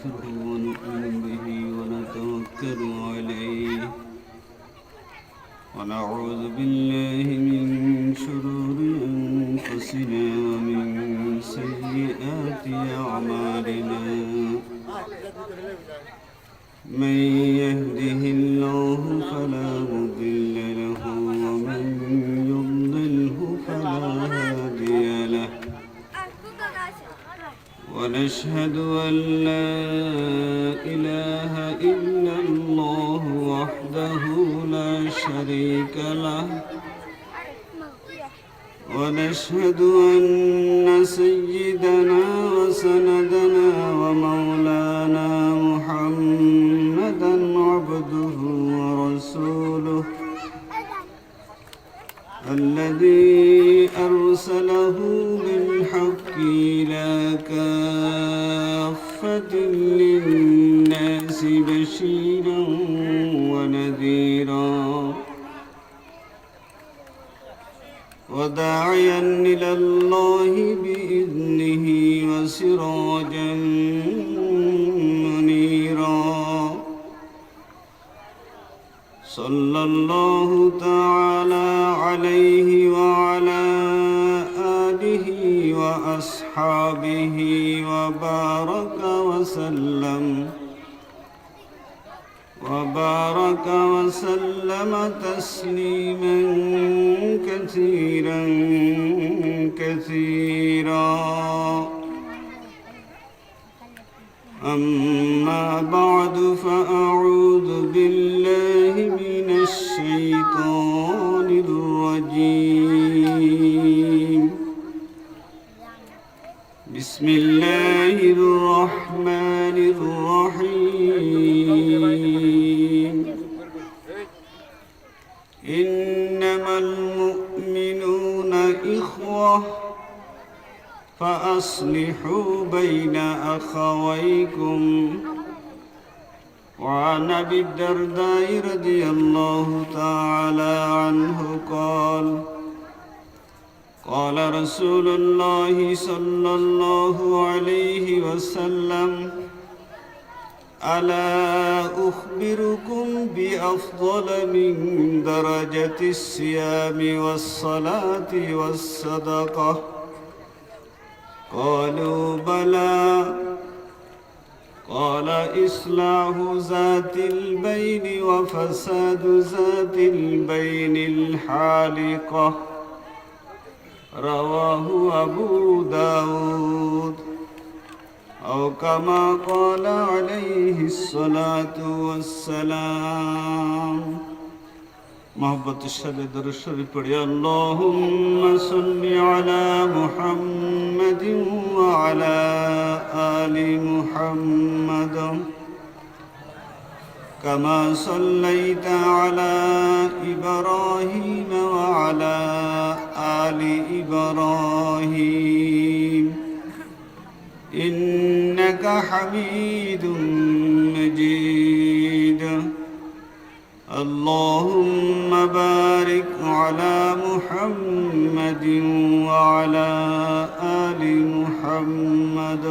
ونستغفره ونؤمن به ونتوكل عليه ونعوذ بالله من شرور أنفسنا ومن سيئات أعمالنا من يهده الله فلا مضل له ومن يضلله فلا هادي له ونشهد أن لا إله إلا الله وحده لا شريك له ونشهد أن سيدنا وسندنا ومولانا محمدا عبده ورسوله الذي أرسله بالحق إلى كافة للناس بشيرا ونذيرا وداعيا إلى الله بإذنه وسراجا منيرا صلى الله تعالى عليه وعلى آله وأصحابه وبارك وسلم تسليما كثيرا أما بعد فأعوذ بالله من الشيطان الرجيم بسم الله الرحمن الرحيم إنما المؤمنون إخوة فأصلحوا بين أخويكم وعن أبي الدرداء رضي الله تعالى عنه قال رسول الله صلى الله عليه وسلم ألا أخبركم بأفضل من درجة الصيام والصلاة والصدقة قالوا بلى قال إصلاح ذات البين وفساد ذات البين الحالقة رواه أبو داود أو كما قال عليه الصلاة والسلام محبت الشهد الشريف پڑھیا اللهم صل على محمد وعلى آل محمد كما صليت على إبراهيم وعلى آل إبراهيم إنك حميد مجيد اللهم بارك على محمد وعلى آل محمد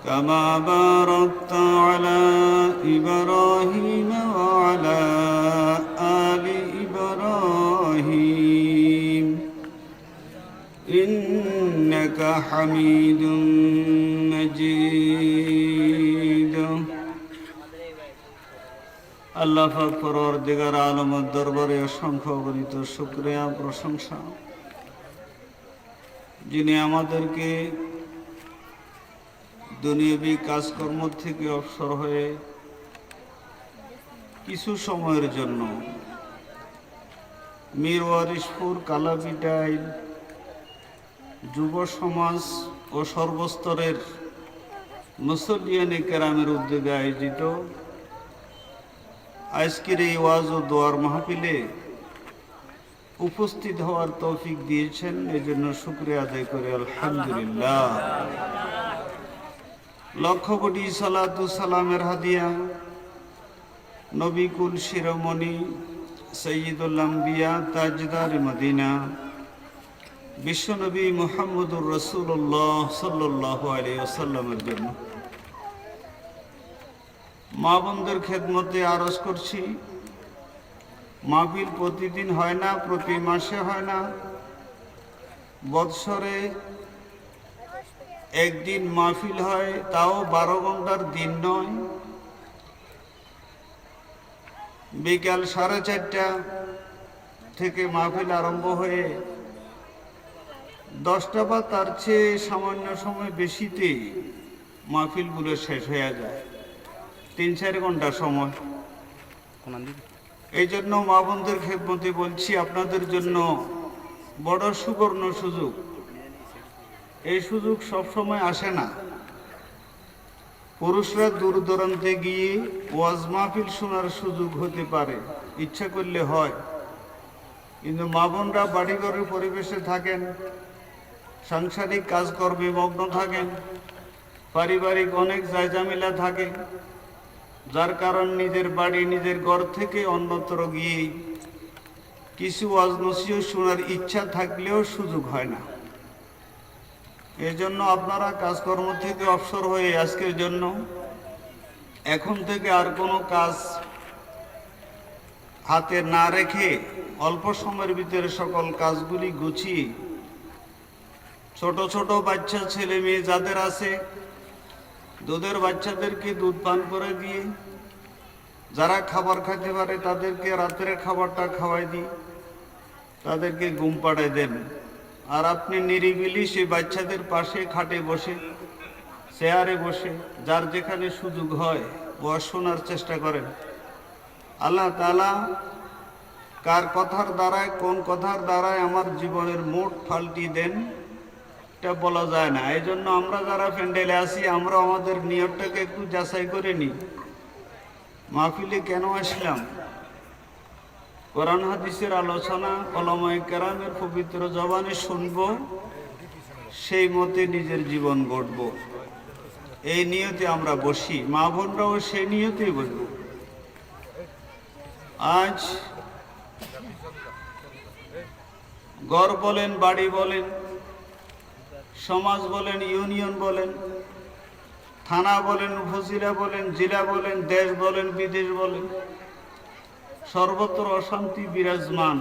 كما باركت على إبراهيم وعلى آل إبراهيم إنك حميد مجيد আল্লাহ পাক পরওয়ারদিগার আলমের দরবারে অসংখ্য অগণিত শুকরিয়া প্রশংসা, যিনি আমাদেরকে দুনিয়াবী কাজকর্ম থেকে অবসর হয়ে কিছু সময়ের জন্য মিরওয়ারিশপুর কালাপিটাইল যুব সমাজ ও সর্বস্তরের মুসল্লিয়ানে কেরামের উদ্যোগে আয়োজিত আজকের এই ওয়াজ ও দোয়ার মাহফিলে উপস্থিত হওয়ার তৌফিক দিয়েছেন, এজন্য শুকরিয়া আদায় করে আলহামদুলিল্লাহ। লক্ষ কোটি সালাতু সালামের হাদিয়া নবী কুল শিরোমণি সৈয়দুল আম্বিয়া তাজদার মদিনা বিশ্বনবী মুহাম্মদুর রাসূলুল্লাহ সাল্লাল্লাহু আলাইহি ওয়াসাল্লামের জন্য মা বোনদের খেদমতে আরজ করছি, মাহফিল প্রতিদিন হয় না, প্রতি মাসে হয় না, বৎসরে একদিন মাহফিল হয়, তাও 12 ঘন্টার দিন নয়। বিকাল 4:30 থেকে মাহফিল আরম্ভ হয়ে 10টা বা তার চেয়ে সামান্য সময় বেশিতে মাহফিলগুলো শেষ হয়ে যায়, 3-4 ঘন্টা সময়। এই জন্য মা বোনদের খেদমতে বলছি, আপনাদের জন্য বড় সুবর্ণ সুযোগ। এই সুযোগ সবসময় আসে না। পুরুষরা দূর দূরান্তে গিয়ে ওয়াজ মাহফিল শোনার সুযোগ হতে পারে, ইচ্ছা করলে হয়, কিন্তু মা বোনরা বাড়িঘরের পরিবেশে থাকেন, সাংসারিক কাজকর্মে মগ্ন থাকেন, পারিবারিক অনেক জায়জামিলা থাকে, যার কারণ নিজের বাড়ি নিজের ঘর থেকে অন্যত্র গিয়ে কিছু ওয়াজ নসিহত শোনার ইচ্ছা থাকলেও সুযোগ হয় না। এই জন্য আপনারা কাজকর্ম থেকে অবসর হয়ে আজকের জন্য এখন থেকে আর কোনো কাজ হাতে না রেখে অল্প সময়ের ভিতরে সকল কাজগুলি গুছিয়ে ছোট ছোট বাচ্চা ছেলে মেয়ে যাদের আছে, দুধের বাচ্চাদেরকে দুধ পান করে দিয়ে, যারা খাবার খেতে পারে তাদেরকে রাতের খাবারটা খাওয়াই দিই, তাদেরকে ঘুম পাড়ায় দেন। আর আপনি নিরিবিলি সেই বাচ্চাদের পাশে খাটে বসে, চেয়ারে বসে, যার যেখানে সুযোগ হয় ওয়াজ শোনার চেষ্টা করেন। আল্লাহ তাআলা কার কথার দ্বারায়, কোন কথার দ্বারায় আমার জীবনের মোট ফাল্টি দেন এটা বলা যায় না। এই জন্য আমরা যারা প্যান্ডেলে আছি, আমরা আমাদের নিয়তটাকে একটু যাচাই করে নিই। মাহফিলে কেন আসলাম? কোরআন হাদিসের আলোচনা ওলামায়ে কেরামের পবিত্র জবানে শুনব, সেই মতে নিজের জীবন গড়ব, এই নিয়তে আমরা বসি। মা বোনরাও সেই নিয়তেই বসব। আজ ঘর বলেন, বাড়ি বলেন, সমাজ বলেন, ইউনিয়ন বলেন, থানা বলেন, উপজেলা বলেন, জেলা বলেন, দেশ বলেন, বিদেশ বলেন, সর্বত্র অশান্তি বিরাজমান।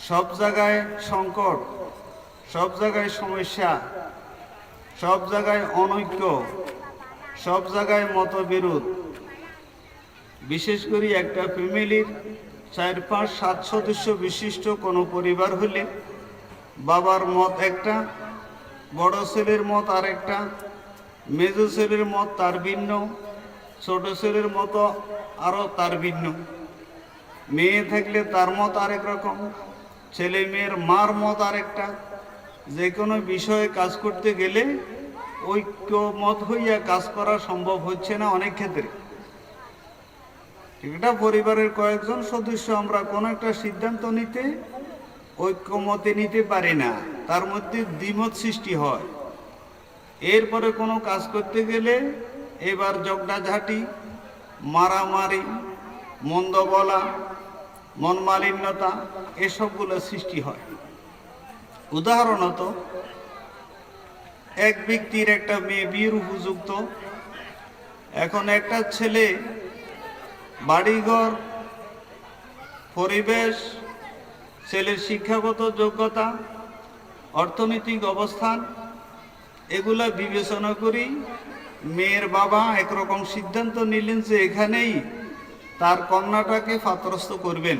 সব জায়গায় সংকট, সব জায়গায় সমস্যা, সব জায়গায় অনৈক্য, সব জায়গায় মতবিরোধ। বিশেষ করে একটা ফ্যামিলির 4-5-7 সদস্য বিশিষ্ট কোনো পরিবার হলে বাবার মত একটা, বড় ছেলের মত আরেকটা, মেজ ছেলের মত তার ভিন্ন, ছোট ছেলের মতো আরো তার ভিন্ন, মেয়ে থাকলে তার মত আরেক রকম, ছেলে মেয়ের মার মত আরেকটা। যে কোনো বিষয়ে কাজ করতে গেলে ঐক্যমত হইয়া কাজ করা সম্ভব হচ্ছে না অনেক ক্ষেত্রে। একটা পরিবারের কয়েকজন সদস্য আমরা কোনো একটা সিদ্ধান্ত নিতে ঐক্যমতে নিতে পারি না, তার মধ্যে দ্বিমত সৃষ্টি হয়। এরপরে কোনো কাজ করতে গেলে এবার ঝগড়াঝাটি, মারামারি, মন্দ বলা, মন মালিন্যতা, এসবগুলো সৃষ্টি হয়। উদাহরণত এক ব্যক্তির একটা মেয়ে বিয়ের উপযুক্ত, এখন একটা ছেলে বাড়িঘর, পরিবেশ, ছেলের শিক্ষাগত যোগ্যতা, অর্থনৈতিক অবস্থান, এগুলা বিবেচনা করি মেয়ের বাবা একরকম সিদ্ধান্ত নিলেন যে এখানেই তার কন্যাটাকে পাত্রস্থ করবেন।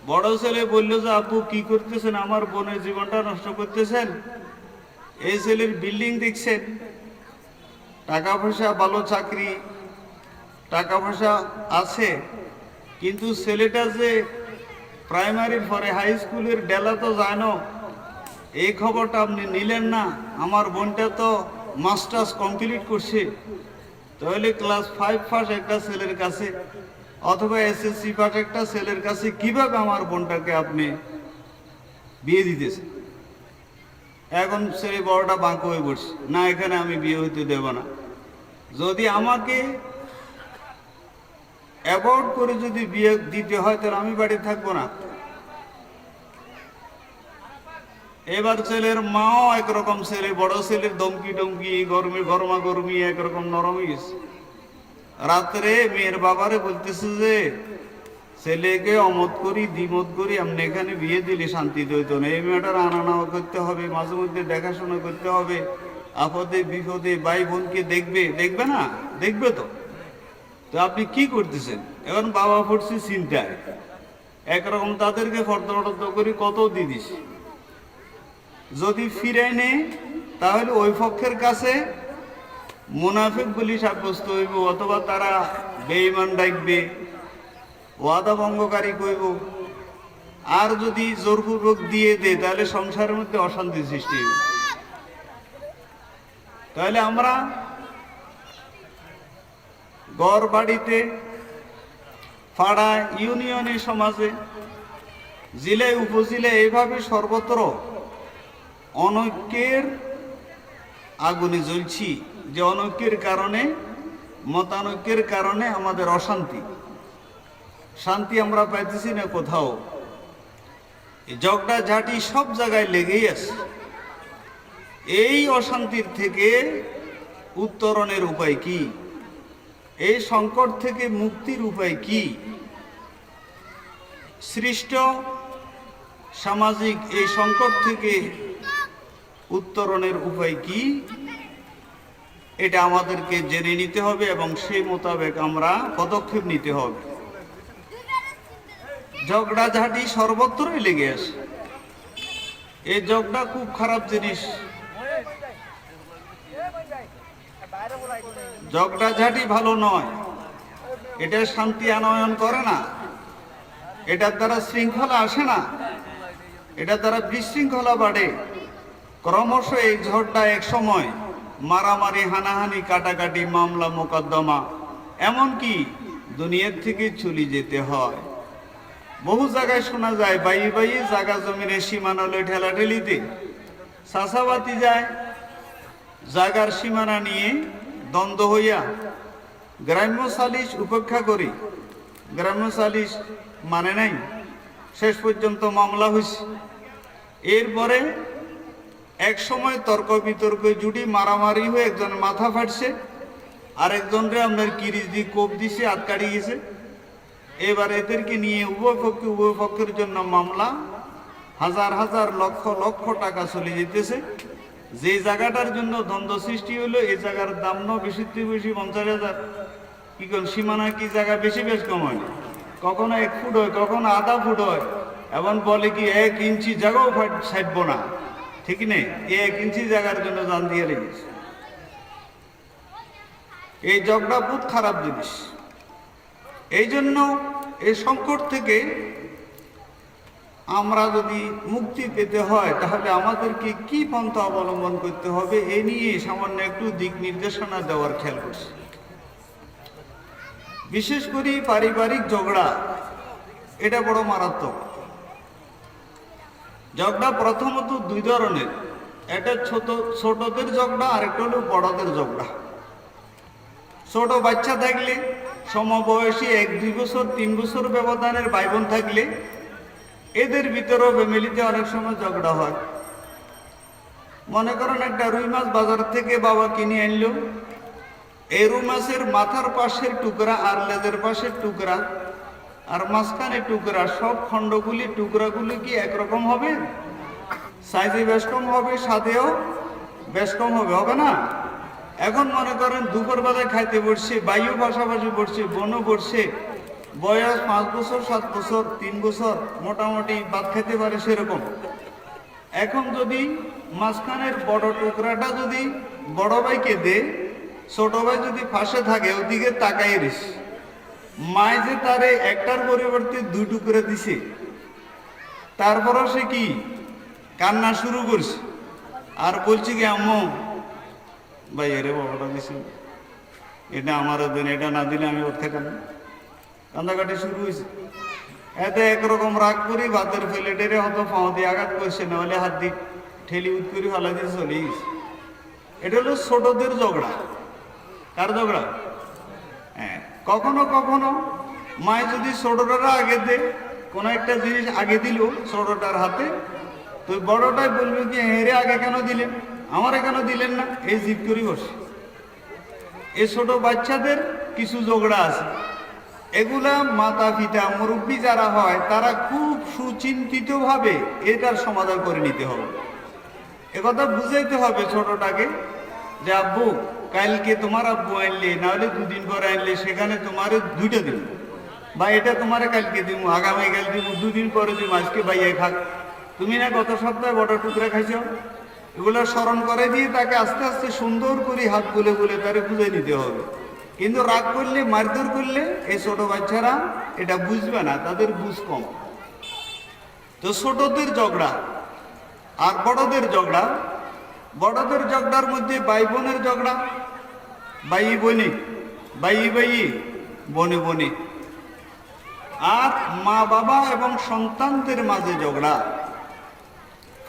বড় ছেলে বলল যে আপু কি করতেছেন, আমার বোনের জীবনটা নষ্ট করতেছেন। এই ছেলের বিল্ডিং দেখছেন, টাকা পয়সা, ভালো চাকরি, টাকা পয়সা আছে, কিন্তু ছেলেটা যে প্রাইমারির পরে হাই স্কুলের ডেলা তো জানো, এই খবরটা আপনি নিলেন না। আমার বোনটা তো মাস্টার্স কমপ্লিট করছে, তাহলে ক্লাস 5 পাস একটা ছেলের কাছে অথবা এসএসসি পাস একটা ছেলের কাছে কিভাবে আমার বোনটাকে আপনি বিয়ে দিতেছেন? এখন ছেলে বড়টা বাঁকো হয়ে পড়ছে, না এখানে আমি বিয়ে হইতে দেব না। যদি আমাকে অ্যাভয়েড করে যদি বিয়ে দিতে হয় তাহলে আমি বাড়ি থাকবো না। এবার ছেলের মাও একরকম ছেলে, বড় ছেলের ধমকি টমকি গরমে গরমা গরমি একরকম নরম হয়ে গেছে। রাত্রে মেয়ের বাবারে বলতেছে যে ছেলেকে অমত করি দ্বিমত করি, আপনি এখানে বিয়ে দিলে শান্তি হইতো না, এই মেয়েটার আনা নেওয়া করতে হবে, মাঝে মধ্যে দেখাশোনা করতে হবে, আপদে বিপদে ভাই বোনকে দেখবে না, দেখবে তো। তো আপনি কি করতেছেন? এখন বাবা পড়ছে চিন্তায়, একরকম তাদেরকে ফর্দ করি কত দিদিস, যদি ফিরাই নে তাহলে ওই পক্ষের কাছে মুনাফিক বলি সাব্যস্ত হইব, অথবা তারা বেঈমান ডাকবে, ওয়াদা ভঙ্গকারী কইব। আর যদি জোরপূর্বক দিয়ে দে তাহলে সংসারের মধ্যে অশান্তি সৃষ্টি হবে। তাহলে আমরা ঘর বাড়িতে, পাড়ায়, ইউনিয়নে, সমাজে, জেলায়, উপজেলায় এইভাবে সর্বত্র অনৈক্যের আগুনে জ্বলছি, যে অনৈক্যের কারণে, মতানৈক্যের কারণে আমাদের অশান্তি, শান্তি আমরা পাইতেছি না কোথাও। ঝগড়া ঝাঁটি সব জায়গায় লেগেই আছে। এই অশান্তির থেকে উত্তরণের উপায় কি? এই সংকট থেকে মুক্তির উপায় কি? সৃষ্ট সামাজিক এই সংকট থেকে উত্তরণের উপায় কি? এটা আমাদেরকে জেনে নিতে হবে এবং সেই মোতাবেক আমরা পদক্ষেপ নিতে হবে। ঝগড়াঝাঁটি সর্বত্রই লেগে আসে। এই ঝগড়া খুব খারাপ জিনিস। ঝগড়াঝাঁটি ভালো নয়, এটা শান্তি আনয়ন করে না, এটার দ্বারা শৃঙ্খলা আসে না, এটার দ্বারা বিশৃঙ্খলা বাড়ে। ক্রমশ এই ঝড়টা এক সময় মারামারি, হানাহানি, কাটাকাটি, মামলা মোকদ্দমা, এমনকি দুনিয়ার থেকে চলে যেতে হয়। বহু জায়গায় শোনা যায় বাইয়ে বাইয়ে জায়গা জমিনে সীমানালে ঠেলাঠেলিতে চাষাবাতি যায়, জায়গার সীমানা নিয়ে দ্বন্দ্ব হইয়া গ্রাম্য সালিশ উপেক্ষা করি, গ্রাম্য সালিশ মানে নাই, শেষ পর্যন্ত মামলা হয়েছে। এরপরে এক সময় তর্ক বিতর্ক জুটি মারামারি হয়ে একজন মাথা ফাটছে, আরেকজনরে আপনার কিরিচ দিয়ে কোপ দিছে, আটকাড়ি গেছে। এবার এদেরকে নিয়ে উভয় পক্ষের জন্য মামলা, হাজার হাজার লক্ষ লক্ষ টাকা চলে যেতেছে। যে জায়গাটার জন্য দ্বন্দ্ব সৃষ্টি হলো এই জায়গার দাম ন বেশি 50,000। কি কোন সীমানা কি জায়গা বেশি বেশ কম হয়, কখনো 1 ফুট হয়, কখনো আধা ফুট হয়, এবং বলে কি 1 ইঞ্চি জায়গাও ছাড়ব না, ঠিক নেই, 1 ইঞ্চি জায়গার জন্য জান দিয়ে লেগেছে। এই ঝগড়া বহুত খারাপ জিনিস। এই জন্য এই সংকট থেকে আমরা যদি মুক্তি পেতে হয় তাহলে আমাদেরকে কি পন্থা অবলম্বন করতে হবে এ নিয়ে সামান্য একটু দিক নির্দেশনা দেওয়ার খেয়াল করছি। বিশেষ করে পারিবারিক ঝগড়া, এটা বড় মারাত্মক। ঝগড়া প্রথমত 2 ধরনের, একটা ছোটদের ঝগড়া আর একটা হলো বড়দের ঝগড়া। ছোট বাচ্চা থাকলে, সমবয়সী 1-2 বছর 3 বছর ব্যবধানের ভাই বোন থাকলে এদের ভিতরেও ফ্যামিলিতে অনেক সময় ঝগড়া হয়। মনে করেন একটা রুই মাছ বাজার থেকে বাবা কিনে আনলো, এই রুই মাছের মাথার পাশের টুকরা আর লেজের পাশের টুকরা আর মাঝখানে টুকরা, সব খণ্ডগুলি টুকরাগুলি কি একরকম হবে? সাইজে বেশ কম হবে, স্বাদেও বেশ কম হবে, হবে না? এখন মনে করেন দুপুরবেলায় খাইতে বসছে, ভাইও পাশাপাশি বসছে, বোনও বসছে, বয়স 5 বছর 7 বছর 3 বছর, মোটামুটি ভাত খেতে পারে সেরকম। এখন যদি মাঝখানের বড় টুকরাটা যদি বড় ভাইকে দে, ছোট ভাই যদি পাশে থাকে ওদিকে তাকাই রিস, মায় যে তারে একটার পরিবর্তে 2 টুকরা দিছে, তারপরও সে কি কান্না শুরু করছে আর বলছে কি আম্মু ভাই এরে বাবাটা দিছে, এটা আমারও দেন, এটা না দিলে আমি ওর খেতাম না। কান্দাকাটি শুরু হয়েছে। এতে একরকম রাগ করি ভাতের প্লেটের হয়তো পাও দিয়ে আঘাত করছে, নাহলে হাত দিয়ে ঠেলি উঠ করে ফালা দিয়ে চলে গেছে। এটা হলো ছোটদের ঝগড়া। কার ঝগড়া? হ্যাঁ, কখনো কখনো মায় যদি ছোটটারা আগে দে, কোনো একটা জিনিস আগে দিল ছোটটার হাতে, তো বড়টাই বলবে কি হেরে আগে কেন দিলেন, আমারে কেন দিলেন না, এই জিদ করি বসে। এই ছোট বাচ্চাদের কিছু ঝগড়া আছে, এগুলা মাতা পিতা মুরব্বী যারা হয় তারা খুব সুচিন্তিতভাবে এটার সমাধান করে নিতে হবে। একথা বুঝাইতে হবে ছোটটাকে যে আব্বু কালকে তোমার আব্বু আনলে, নাহলে দুদিন পরে আনলে সেখানে তোমার দুইটা দিন, বা এটা তোমারে কালকে দিব, আগামীকাল দিব, দুদিন পরে দিব, আজকে বাইয়ে খাক, তুমি না গত সপ্তাহে বড় টুকরা খাইছ। এগুলো স্মরণ করে দিয়ে তাকে আস্তে আস্তে সুন্দর করে হাত গুলে গুলে তারে বুঝে নিতে হবে। কিন্তু রাগ করলে, মারধর করলে এই ছোট বাচ্চারা এটা বুঝবে না, তাদের বুঝ কম। তো ছোটদের ঝগড়া আর বড়দের ঝগড়া, বড়দের ঝগড়ার মধ্যে ভাই বোনের ঝগড়া, ভাই বোনে, ভাই ভাই, বনে বনে, আর মা বাবা এবং সন্তানদের মাঝে ঝগড়া,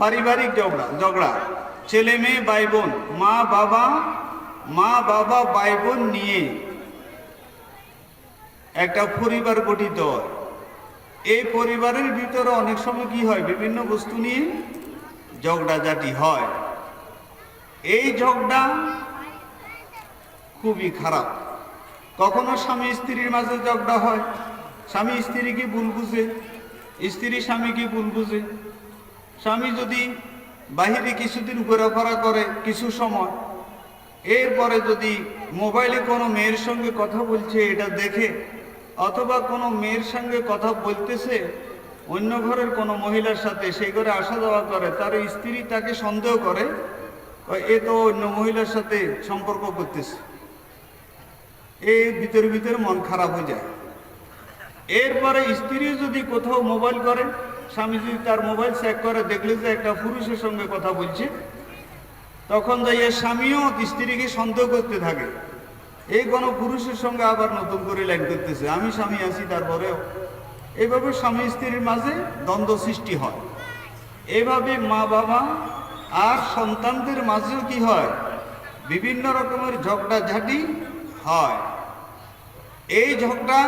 পারিবারিক ঝগড়া, ছেলে মেয়ে ভাই বোন, মা বাবা ভাই বোন নিয়ে একটা পরিবার গঠিত হয়। এই পরিবারের ভিতরে অনেক সময় কি হয়, বিভিন্ন বস্তু নিয়ে ঝগড়াঝাটি হয়। এই ঝগড়া খুবই খারাপ। কখনো স্বামী স্ত্রীর মাঝে ঝগড়া হয়, স্বামী স্ত্রীকে ভুল বুঝে, স্ত্রী স্বামীকে ভুল বুঝে। স্বামী যদি বাহিরে কিছুদিন ঘোরাফেরা করে কিছু সময়, এরপরে যদি মোবাইলে কোনো মেয়ের সঙ্গে কথা বলছে এটা দেখে, অথবা কোনো মেয়ের সঙ্গে কথা বলতেছে অন্য ঘরের কোনো মহিলার সাথে, সেই ঘরে আসা যাওয়া করে, তার স্ত্রী তাকে সন্দেহ করে এ তো অন্য মহিলার সাথে সম্পর্ক করতেছে, এই ভিতরে ভিতরে মন খারাপ হয়ে যায়। এরপরে স্ত্রী যদি কোথাও মোবাইল করে, স্বামী যদি তার মোবাইল চেক করে, দেখলে যে একটা পুরুষের সঙ্গে কথা বলছে, তখন যাইয়া স্বামীও স্ত্রীকে সন্দেহ করতে থাকে, এই কোনো পুরুষের সঙ্গে আবার নতুন করে লাইন করতেছে, আমি স্বামী আছি তারপরেও। এইভাবে স্বামী স্ত্রীর মাঝে দ্বন্দ্ব সৃষ্টি হয়। এইভাবে মা বাবা আর সন্তানদের মাঝেও কি হয়, বিভিন্ন রকমের ঝগড়াঝাটি হয়। এই ঝগড়া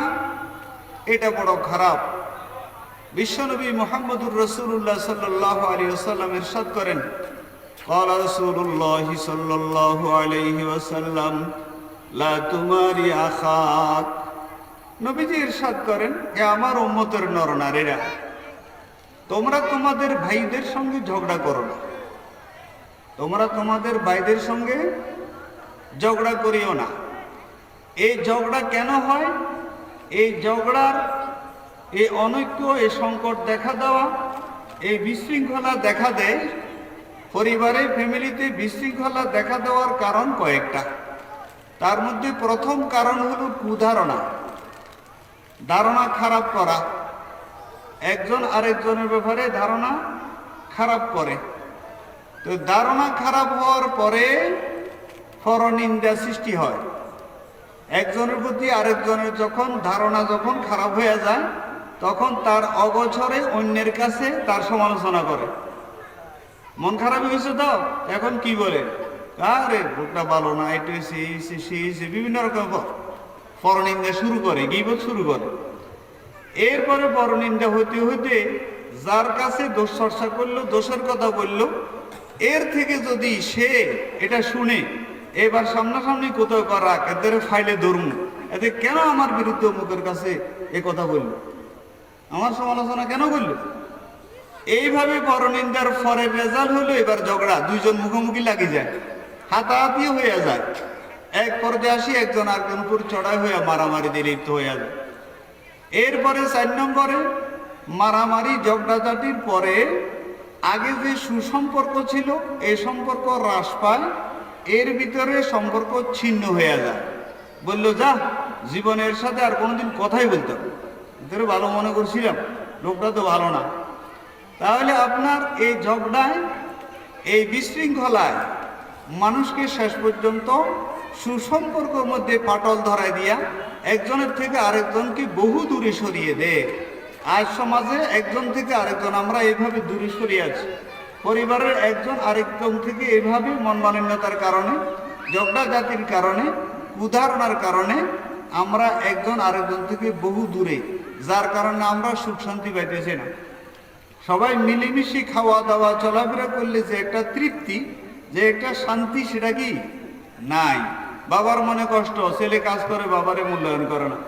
এটা বড় খারাপ। বিশ্বনবী মুহাম্মদুর রাসূলুল্লাহ সাল্লাল্লাহু আলাইহি ওয়াসাল্লাম ইরশাদ করেন, ক্বালা রাসূলুল্লাহ সাল্লাল্লাহু আলাইহি ওয়াসাল্লাম লা তুমারি আখাক। নবীজি ইরশাদ করেন, হে আমার উম্মতের নরনারীরা, তোমরা তোমাদের ভাইদের সঙ্গে ঝগড়া করো না, তোমরা তোমাদের ভাইদের সঙ্গে ঝগড়া করিও না। এই ঝগড়া কেন হয়? এই ঝগড়ার এই অনৈক্য, এই সংকট দেখা দেওয়া, এই বিশৃঙ্খলা দেখা দেয় পরিবারে, ফ্যামিলিতে বিশৃঙ্খলা দেখা দেওয়ার কারণ কয়েকটা। তার মধ্যে প্রথম কারণ হলো কুধারণা, ধারণা খারাপ করা। একজন আরেকজনের ব্যাপারে ধারণা খারাপ করে। তো ধারণা খারাপ হওয়ার পরে পরনিন্দা সৃষ্টি হয়। একজনের প্রতি আরেকজনের যখন ধারণা যখন খারাপ হয়ে যায়, তখন তার অগোচরে অন্যের কাছে তার সমালোচনা করে। মন খারাপ হয়েছে তো এখন কি বলে, আরে লোকটা ভালো না, এটা সে বিভিন্ন রকম পরনিন্দা শুরু করে, গীবত শুরু করে। এরপরে পরনিন্দা হইতে হইতে যার কাছে দোষ চর্চা করলো, দোষের কথা বললো, এর থেকে যদি সে এটা শুনে এবার সামনাসামনি কোথাও করা, এদের ফাইলে ধরুন, এতে কেন আমার বিরুদ্ধে মুখের কাছে এ কথা বললো, আমার সমালোচনা কেন করলো, এইভাবে পরনিন্দার পরের রেজাল্ট হলো এবার ঝগড়া, দুইজন মুখোমুখি লাগি যায়, হাতাহাতি হয়ে যায়। এক পর্যায়ে আসি একজন আরেকজন উপর চড়াই হয়ে মারামারিতে লিপ্ত হয়ে যায়। এরপরে 4 নম্বরে মারামারি ঝগড়াঝাটির পরে আগে যে সুসম্পর্ক ছিল এই সম্পর্ক হ্রাস পায়, এর ভিতরে সম্পর্ক ছিন্ন হয়ে যায়। বললো যা, জীবনের সাথে আর কোনোদিন কথাই বলতাম, ভিতরে ভালো মনে করছিলাম, লোকটা তো ভালো না। তাহলে আপনার এই ঝগড়ায়, এই বিশৃঙ্খলায় মানুষকে শেষ পর্যন্ত সুসম্পর্কের মধ্যে পাটল ধরায় দিয়া একজনের থেকে আরেকজনকে বহু দূরে সরিয়ে দেয়। আজ সমাজে একজন থেকে আরেকজন আমরা এইভাবে দূরে সরিয়ে আছি। পরিবারের একজন আরেকজন থেকে এইভাবে মনমালিন্যতার কারণে, ঝগড়া জাতির কারণে, উদাহরণের কারণে আমরা একজন আরেকজন থেকে বহু দূরে, যার কারণে আমরা সুখ শান্তি পাইতেছি না। সবাই মিলেমিশে খাওয়া দাওয়া চলাফেরা করলে যে একটা তৃপ্তি, যে একটা শান্তি, সেটা কি নাই। বাবার মনে কষ্ট, ছেলে কাজ করে বাবারে মূল্যায়ন করে না।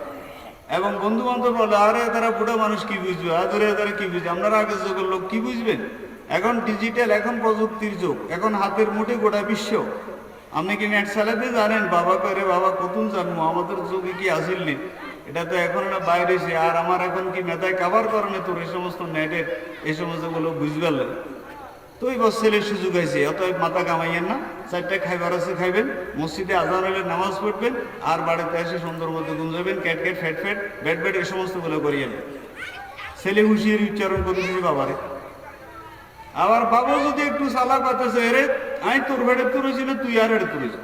এবং বন্ধু বান্ধব বলে, আরে তারা বুড়া মানুষ কি বুঝবে, আদরে তারা কি বুঝবে, আপনারা আগের যুগের লোক কি বুঝবেন। এখন ডিজিটাল, এখন প্রযুক্তির যুগ, এখন হাতের মুঠে গোটা বিশ্ব। আপনি কি নেট চালাতে জানেন? বাবা করে বাবা কতুন জানবো, আমাদের যুগে কি আসিল নি, এটা তো এখন এটা বাইরে সে। আর আমার এখন কি মেধায় কাভার করে তোর এই সমস্ত নেটের এই সমস্ত গুলো বুঝবার লাগে। তো এই বছর ছেলের সুযোগ হয়েছে, অতএব মাথা কামাইয়েন না, 4টা খাইবার আছে খাইবেন, মসজিদে আজান হলে নামাজ পড়বেন, আর বাড়িতে এসে সুন্দর মতো গুঞ্জাবেন, cat cat fat fat bat bat এই সমস্ত গুলো করিয়েন। ছেলে হুঁশিয়ারি উচ্চারণ করেছি বাবারে। আবার বাবা যদি একটু সালা পাতেছে, এরে আমি তোর বেড়ে তুলেছি না তুই আর এড়ে তুলেছ,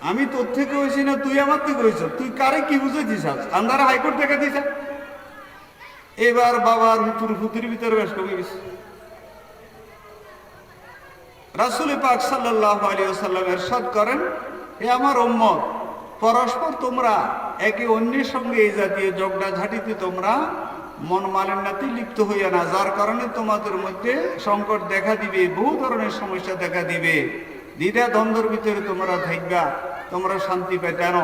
আমি তোর থেকে হয়েছি না তুই আমার থেকে হয়েছ, তুই কারে কি বুঝে দিস, আন্দারা হাইকোর্ট থেকে দিস। এবার বাবার হুতুর হুতুর ভিতরে বেশ কমে গেছে। রাসূল পাক সাল্লাল্লাহু আলাইহি ওয়াসাল্লাম ইরশাদ করেন, হে আমার উম্মত, পরস্পর তোমরা একে অন্যের সঙ্গে এই জাতীয় ঝগড়া ঝাঁটিতে তোমরা মন মালিন্যতে লিপ্ত হইয়া না, যার কারণে তোমাদের মধ্যে সংকট দেখা দিবে, বহু ধরনের সমস্যা দেখা দিবে, দ্বিধা দ্বন্দ্বের ভিতরে তোমরা থাকবা, তোমরা শান্তি পাইতে না,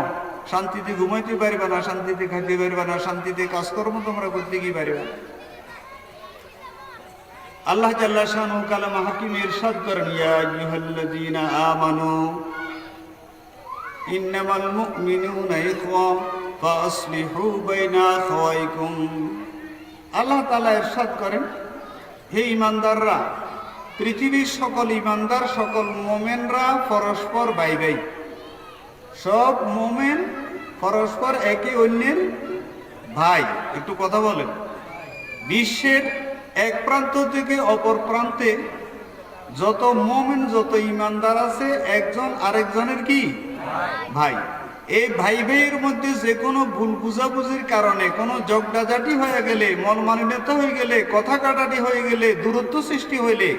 শান্তিতে ঘুমাইতে পারবে না, শান্তিতে খাইতে পারবে না, শান্তিতে কাজকর্ম তোমরা করতে কি পারবে না। আল্লাহ জাল্লা শানহু কালামে হাকিমে ইরশাদ করেন, ইয়া আইয়ুহাল্লাযীনা আমানু ইন্নামাল মুমিনুনা ইখওয়া ফাসলিহু বাইনা আখাওয়াইকুম। আল্লাহ তাআলা ইরশাদ করেন, হে ঈমানদাররা, পৃথিবীর সকল ঈমানদার, সকল মুমিনরা পরস্পর ভাই ভাই। সব মুমিন পরস্পর একে অন্যের ভাই। একটু কথা বলেন। বিশ্বের এক প্রান্ত থেকে অপর প্রান্তে যত মুমিন, যত ঈমানদার আছে, একজন আরেকজনের কি ভাই। এই ভাই ভাইয়ের মধ্যে যে কোনো ভুল বুঝাবুঝির কারণে কোনো ঝগড়াঝাটি হয়ে গেলে, মনমালিন্যতা হয়ে গেলে, কথা কাটাটি হয়ে গেলে, দূরত্ব সৃষ্টি হইলে,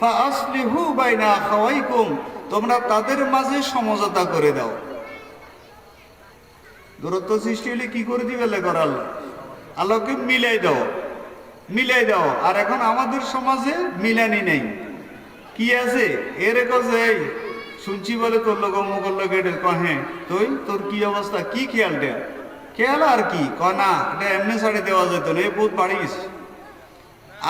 ফাসলিহু বাইনা আখাওয়াইকুম, তোমরা তাদের মাঝে সমঝোতা করে দাও। দূরত্ব সৃষ্টি হলে কি করে দিবে করাল, আল্লাহকে মিলাই দাও, মিলাই দাও। আর এখন আমাদের সমাজে মিলানি নেই, কি আছে এরকম যে শুনছি বলে তোর লোক অমুকর লোক এটার কহে, তুই তোর কি অবস্থা, কি খেয়াল দেয়া, খেয়াল আর কি না, এটা এমনি ছাড়ে দেওয়া যেত না, এই বহুত বাড়িস।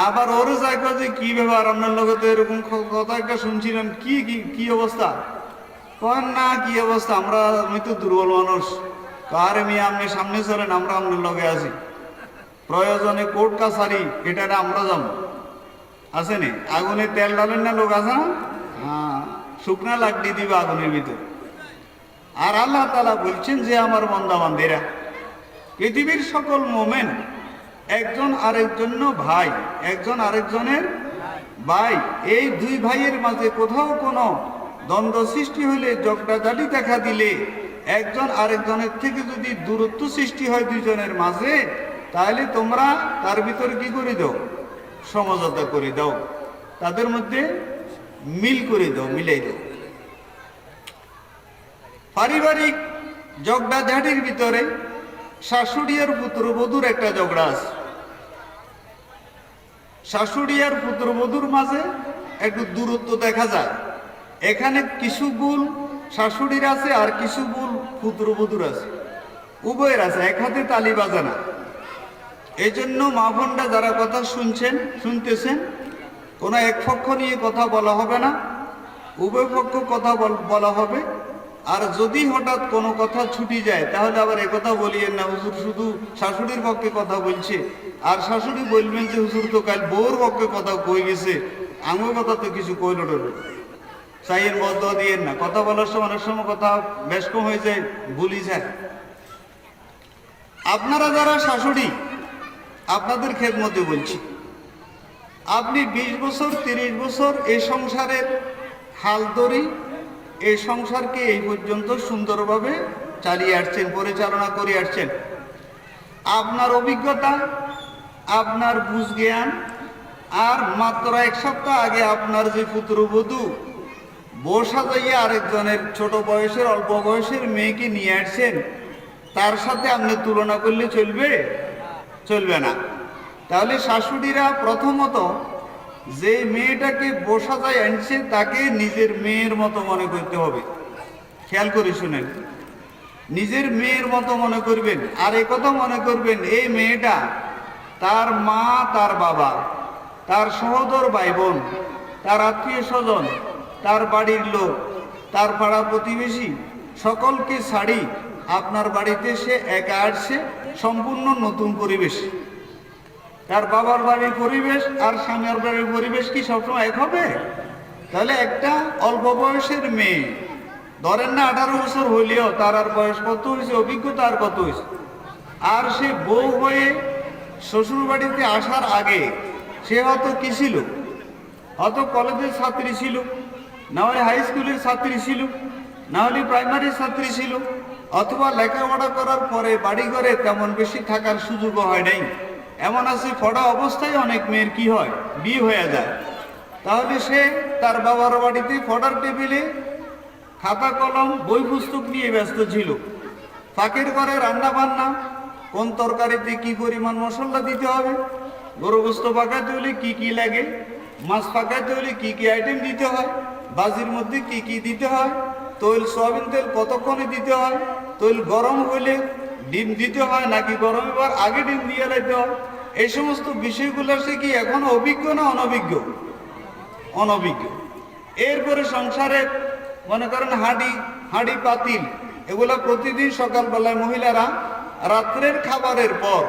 আবার ওরও যাই যে কি ব্যাপার, আপনার লোক তো এরকম কথা একটা শুনছিলাম, কি কি কি অবস্থা, কন না কি অবস্থা, আমি তো দুর্বল মানুষ, আর মেয়ে আপনি সামনে চলেন, আমরা আপনার লগে আছি, প্রয়োজনে কোর্ট কাছারি এটা আমরা যাবো, আসেনি, আগুনে তেল ডালেন না লোক আছে না, হ্যাঁ, শুকনা লাকড়ি দিবে আগুনের ভিতরে। আর আল্লাহ তাআলা বলছেন যে আমার বান্দা বান্দিরা, পৃথিবীর সকল মুমিন একজন আরেকজন ভাই, একজন আরেকজনের ভাই। এই দুই ভাইয়ের মাঝে কোথাও কোনো দ্বন্দ্ব সৃষ্টি হলে, ঝগড়াঝাটি দেখা দিলে, একজন আরেকজনের থেকে যদি দূরত্ব সৃষ্টি হয় দুইজনের মাঝে, তাহলে তোমরা তার ভিতরে কি করে দাও, সমঝোতা করে দাও, তাদের মধ্যে মিল করে দাও, মিলাই দাও। পারিবারিক ঝগড়াঝাটির ভিতরে শাশুড়ি আর পুত্রবধূর একটা ঝগড়া আছে। শাশুড়ি আর পুত্রবধূর মাঝে একটু দূরত্ব দেখা যায়। এখানে কিছু ভুল শাশুড়ির আছে আর কিছু ভুল পুত্রবধূর আছে, উভয়ের আছে, এক হাতে তালি বাজে না। এই জন্য মা বোনরা যারা কথা শুনতেছেন, কোনো এক পক্ষ নিয়ে কথা বলা হবে না, উভয় পক্ষ কথা বলা হবে। আর যদি হঠাৎ কোনো কথা ছুটি যায়, তাহলে আবার একথা বলিয়েন না হুজুর শুধু শাশুড়ির পক্ষে কথা বলছে, আর শাশুড়ি বলবেন যে হুজুর তো কাল বউর পক্ষে কথা কই গেছে, আমার কথা তো কিছু কইল টইল, চাইয়ের বদ্ধ দিয়েন না। কথা বলার সময় অনেক সময় কথা বেশ কম হয়ে যায়, ভুলি যায়। আপনারা যারা শাশুড়ি, আপনাদের খেদমতে বলছি, আপনি 20 বছর 30 বছর এই সংসারের হাল ধরি, এই সংসারকে এই পর্যন্ত সুন্দরভাবে চালিয়ে আসছেন, পরিচালনা করে আসছেন। আপনার অভিজ্ঞতা, আপনার বুঝ জ্ঞান, আর মাত্র 1 সপ্তাহ আগে আপনার যে পুত্রবধূ বউ সাজাইয়া আরেকজনের ছোট বয়সের, অল্প বয়সের মেয়েকে নিয়ে আসছেন, তার সাথে আপনি তুলনা করলে চলবে? চলবে না। তাহলে শাশুড়িরা প্রথমত যে মেয়েটাকে বসা যায় আনছে তাকে নিজের মেয়ের মতো মনে করতে হবে। খেয়াল করে শুনেন, নিজের মেয়ের মতো মনে করবেন। আর এই কথা মনে করবেন, এই মেয়েটা তার মা, তার বাবা, তার সহোদর ভাই বোন, তার আত্মীয় স্বজন, তার বাড়ির লোক, তার পাড়া প্রতিবেশী সকলকে ছাড়ি আপনার বাড়িতে সে একা আসছে, সম্পূর্ণ নতুন পরিবেশ। তার বাবার বাড়ির পরিবেশ আর স্বামীর বাড়ির পরিবেশ কি সবসময় এক হবে? তাহলে একটা অল্প বয়সের মেয়ে, ধরেন না 18 বছর হইলেও তার আর বয়স কত হয়েছে, অভিজ্ঞতা আর কত হয়েছে, আর সে বউ হয়ে শ্বশুর বাড়িতে আসার আগে সে হয়তো কি ছিল, হয়তো কলেজের ছাত্রী ছিল, না হলে হাই স্কুলের ছাত্রী ছিল, না হলে প্রাইমারির ছাত্রী ছিল, অথবা লেখাপড়া করার পরে বাড়ি ঘরে তেমন বেশি থাকার সুযোগও হয় নাই। এমন আছে পড়া অবস্থায় অনেক মেয়ের কি হয়, বিয়ে হয়ে যায়। তাহলে সে তার বাবার বাড়িতে পড়ার টেবিলে খাতা কলম বই পুস্তক নিয়ে ব্যস্ত ছিল। ফাঁকের ঘরে রান্না বান্না, কোন তরকারিতে কি পরিমাণ মশলা দিতে হবে, গরু গোস্ত পাকাতে হলে কি কি লাগে, মাছ পাকাতে হলে কি কি আইটেম দিতে হয়, বাজির মধ্যে কি কি দিতে হয়, তৈল সয়াবিন তেল কতক্ষণে দিতে হয়, তৈল গরম হলে ডিম দিতে হয় নাকি গরম এবার আগে ডিম দিয়ে লাইতে হয়, এই সমস্ত বিষয়গুলো সে কি এখন অভিজ্ঞ না অনভিজ্ঞ? অনভিজ্ঞ। এরপরে সংসারের মনে করেন হাঁড়ি পাতিল, এগুলা প্রতিদিন সকালবেলায় মহিলারা রাত্রের খাবারের পর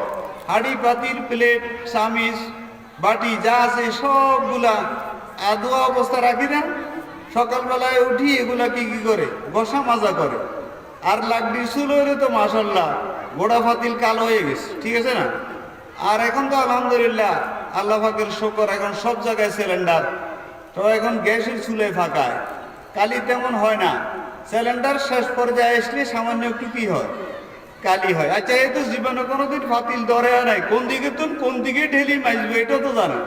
হাঁড়ি পাতিল প্লেট চামিচ বাটি যা আছে সবগুলা আদোয়া অবস্থা রাখি দেন। সকালবেলায় উঠি এগুলা কি কি করে, বসা মাজা করে। আর লাকড়ির চুল হইলে তো মাশাল্লাহ গোড়া ফাতিল কালো হয়ে গেছে, ঠিক আছে না? আর এখন তো আলহামদুলিল্লাহ আল্লাহ পাকের শুকর, এখন সব জায়গায় সিলিন্ডার, তো এখন গ্যাসের চুলে ফাঁকায় কালি তেমন হয় না। সিলিন্ডার শেষ পর্যায়ে আসলে সামান্য একটু কি হয়, কালি হয়। আচ্ছা, এই তো জীবনে কোনোদিন ফাতিল ধরে নাই, কোন দিকে তুন কোন দিকে ঢেলি মাইজবে এটা তো জানে।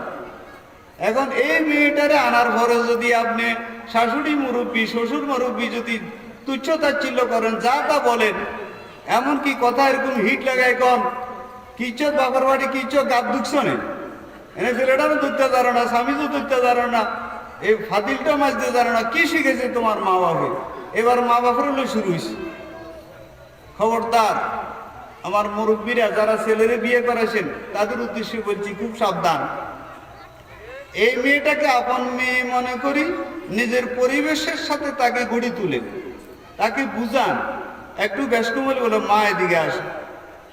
এখন এই মেয়েটারে আনার পরে যদি আপনি শাশুড়ি মুরব্বী শ্বশুর মুরব্বী যদি তুচ্ছ তাচ্ছিল্য করেন, যা তা বলেন, এমনকি কথা এরকম হিট লাগায় কন কিচ্ছত বাবার বাড়ি কিচ্ছত গাব দুঃখনে এনে ছেলেটারও ধরতে পারো না, স্বামীও ধরতে পারো না, এই ফাতিলটা মাঝতে পারো না, কি শিখেছে তোমার মা বাপে? এবার মা বাপের হলো শুরু হয়েছে। খবরদার, আমার মুরব্বীরা যারা ছেলেরে বিয়ে করেছেন তাদের উদ্দেশ্যে বলছি, খুব সাবধান। এই মেয়েটাকে আপন মেয়ে মনে করি, নিজের পরিবেশের সাথে তাকে গড়ি তুলেন, তাকে বুঝান। একটু ব্যস্তমল বলে মা এদিকে আসো,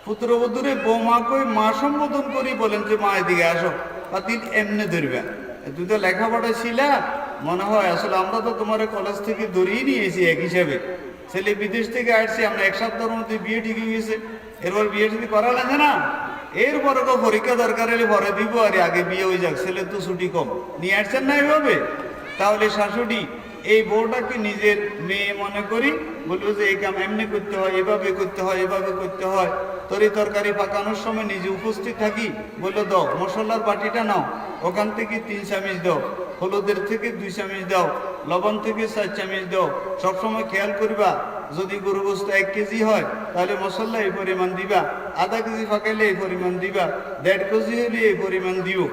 পুত্রবধূরে বৌমা কই মা সম্বোধন করি বলেন যে মা এদিকে আসো, পাতিল এমনি ধরবে। তুই তো লেখাপড়া ছিলা, মনে হয় আসলে আমরা তো তোমার কলেজ থেকে ধরিয়ে নিয়েছি এক হিসাবে, ছেলে বিদেশ থেকে আসছে, আমরা এক সপ্তাহের মধ্যে বিয়ে ঠিক হয়ে গেছে, এরপর বিয়ে যদি করা লাগে না, এরপরে তো পরীক্ষা দরকার হলে পরে দিব, আর আগে বিয়ে হয়ে যাক, ছেলের তো ছুটি কম, নিয়ে আসছেন না এভাবে। তাহলে শাশুড়ি এই বউটাকে নিজের মেয়ে মনে করি, বলবো যে এই কাম এমনি করতে হয়, এভাবে করতে হয়, এভাবে করতে হয়। তরকারি পাকানোর সময় নিজে উপস্থিত থাকি, বললো দাও মশলার বাটিটা নাও, ওখান থেকে 3 চামচ দাও, হলুদের থেকে 2 চামচ দাও, লবণ থেকে 4 চামচ দাও। সবসময় খেয়াল করবা, যদি গরু গোস্ত 1 কেজি হয় তাহলে মশলা এই পরিমাণ দিবা, আধা কেজি ফাঁকাইলে এই পরিমাণ দিবা, 1.5 কেজি হলে এই পরিমাণ দিও।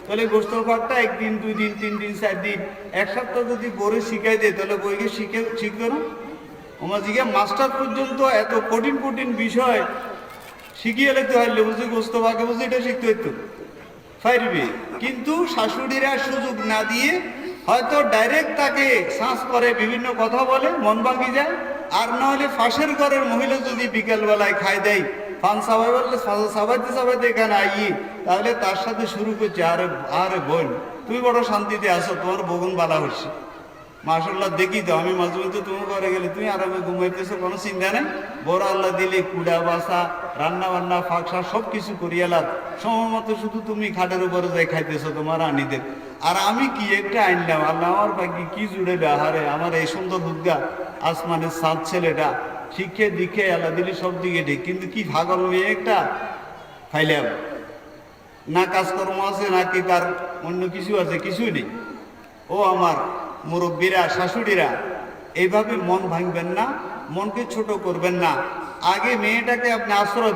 তাহলে গোস্তর ভাগটা 1 দিন 2 দিন 3 দিন 4 দিন 1 সপ্তাহ যদি বড় শিখাই দেয়, তাহলে বইকে শিখবে না? আমাদিকে মাস্টার পর্যন্ত এত কঠিন বিষয় শিখিয়ে লেতে হয়, বুঝে গোস্ত ভাগে বুঝে এটা শিখতে হইতো পারবে। কিন্তু শাশুড়িরা সুযোগ না দিয়ে হয়তো ডাইরেক্ট তাকে শ্বাস করে, বিভিন্ন কথা বলে, মন ভাঙি যায়। আর না হলে ফাঁসের ঘরের মহিলা যদি বিকেলবেলায় খাই দেয়, ফান সাবাইতে এখানে আইয়ে, তাহলে তার সাথে শুরু করছে, আরে বোন তুমি বড় শান্তিতে আসো, তোমার বগুন বালা হচ্ছে, মাশাল্লাহ দেখি তো আমি মাঝে মধ্যে তুমি করে গেলে তুমি আরামে ঘুমাইতেছো, কোনো চিন্তা নেই, বড় আল্লাহ দিলে কুড়া বাসা রান্না বান্না ফাঁকসা সব কিছু করিয়ালাম, সময় মতো শুধু তুমি খাটের উপরে যাই খাইতেছো তোমার রানীদের। আর আমি কি একটা আনলাম, আল্লাহ আমার ভাগ্যে কি জুড়ে আহারে, আমার এই সুন্দর হুদ্গা আসমানের সাত ছেলেটা শিক্ষে দীক্ষে আল্লাহ দিলে সব দিকে ঠিক, কিন্তু কি ভাগল মেয়ে একটা খাইলাম, না কাজকর্ম আছে নাকি তার অন্য কিছু আছে, কিছুই নেই। ও আমার মুরব্বীরা শাশুড়িরা, এইভাবে মন ভাঙবেন না, মনকে ছোট করবেন না। আগে মেয়েটাকে আপনি আশ্রয়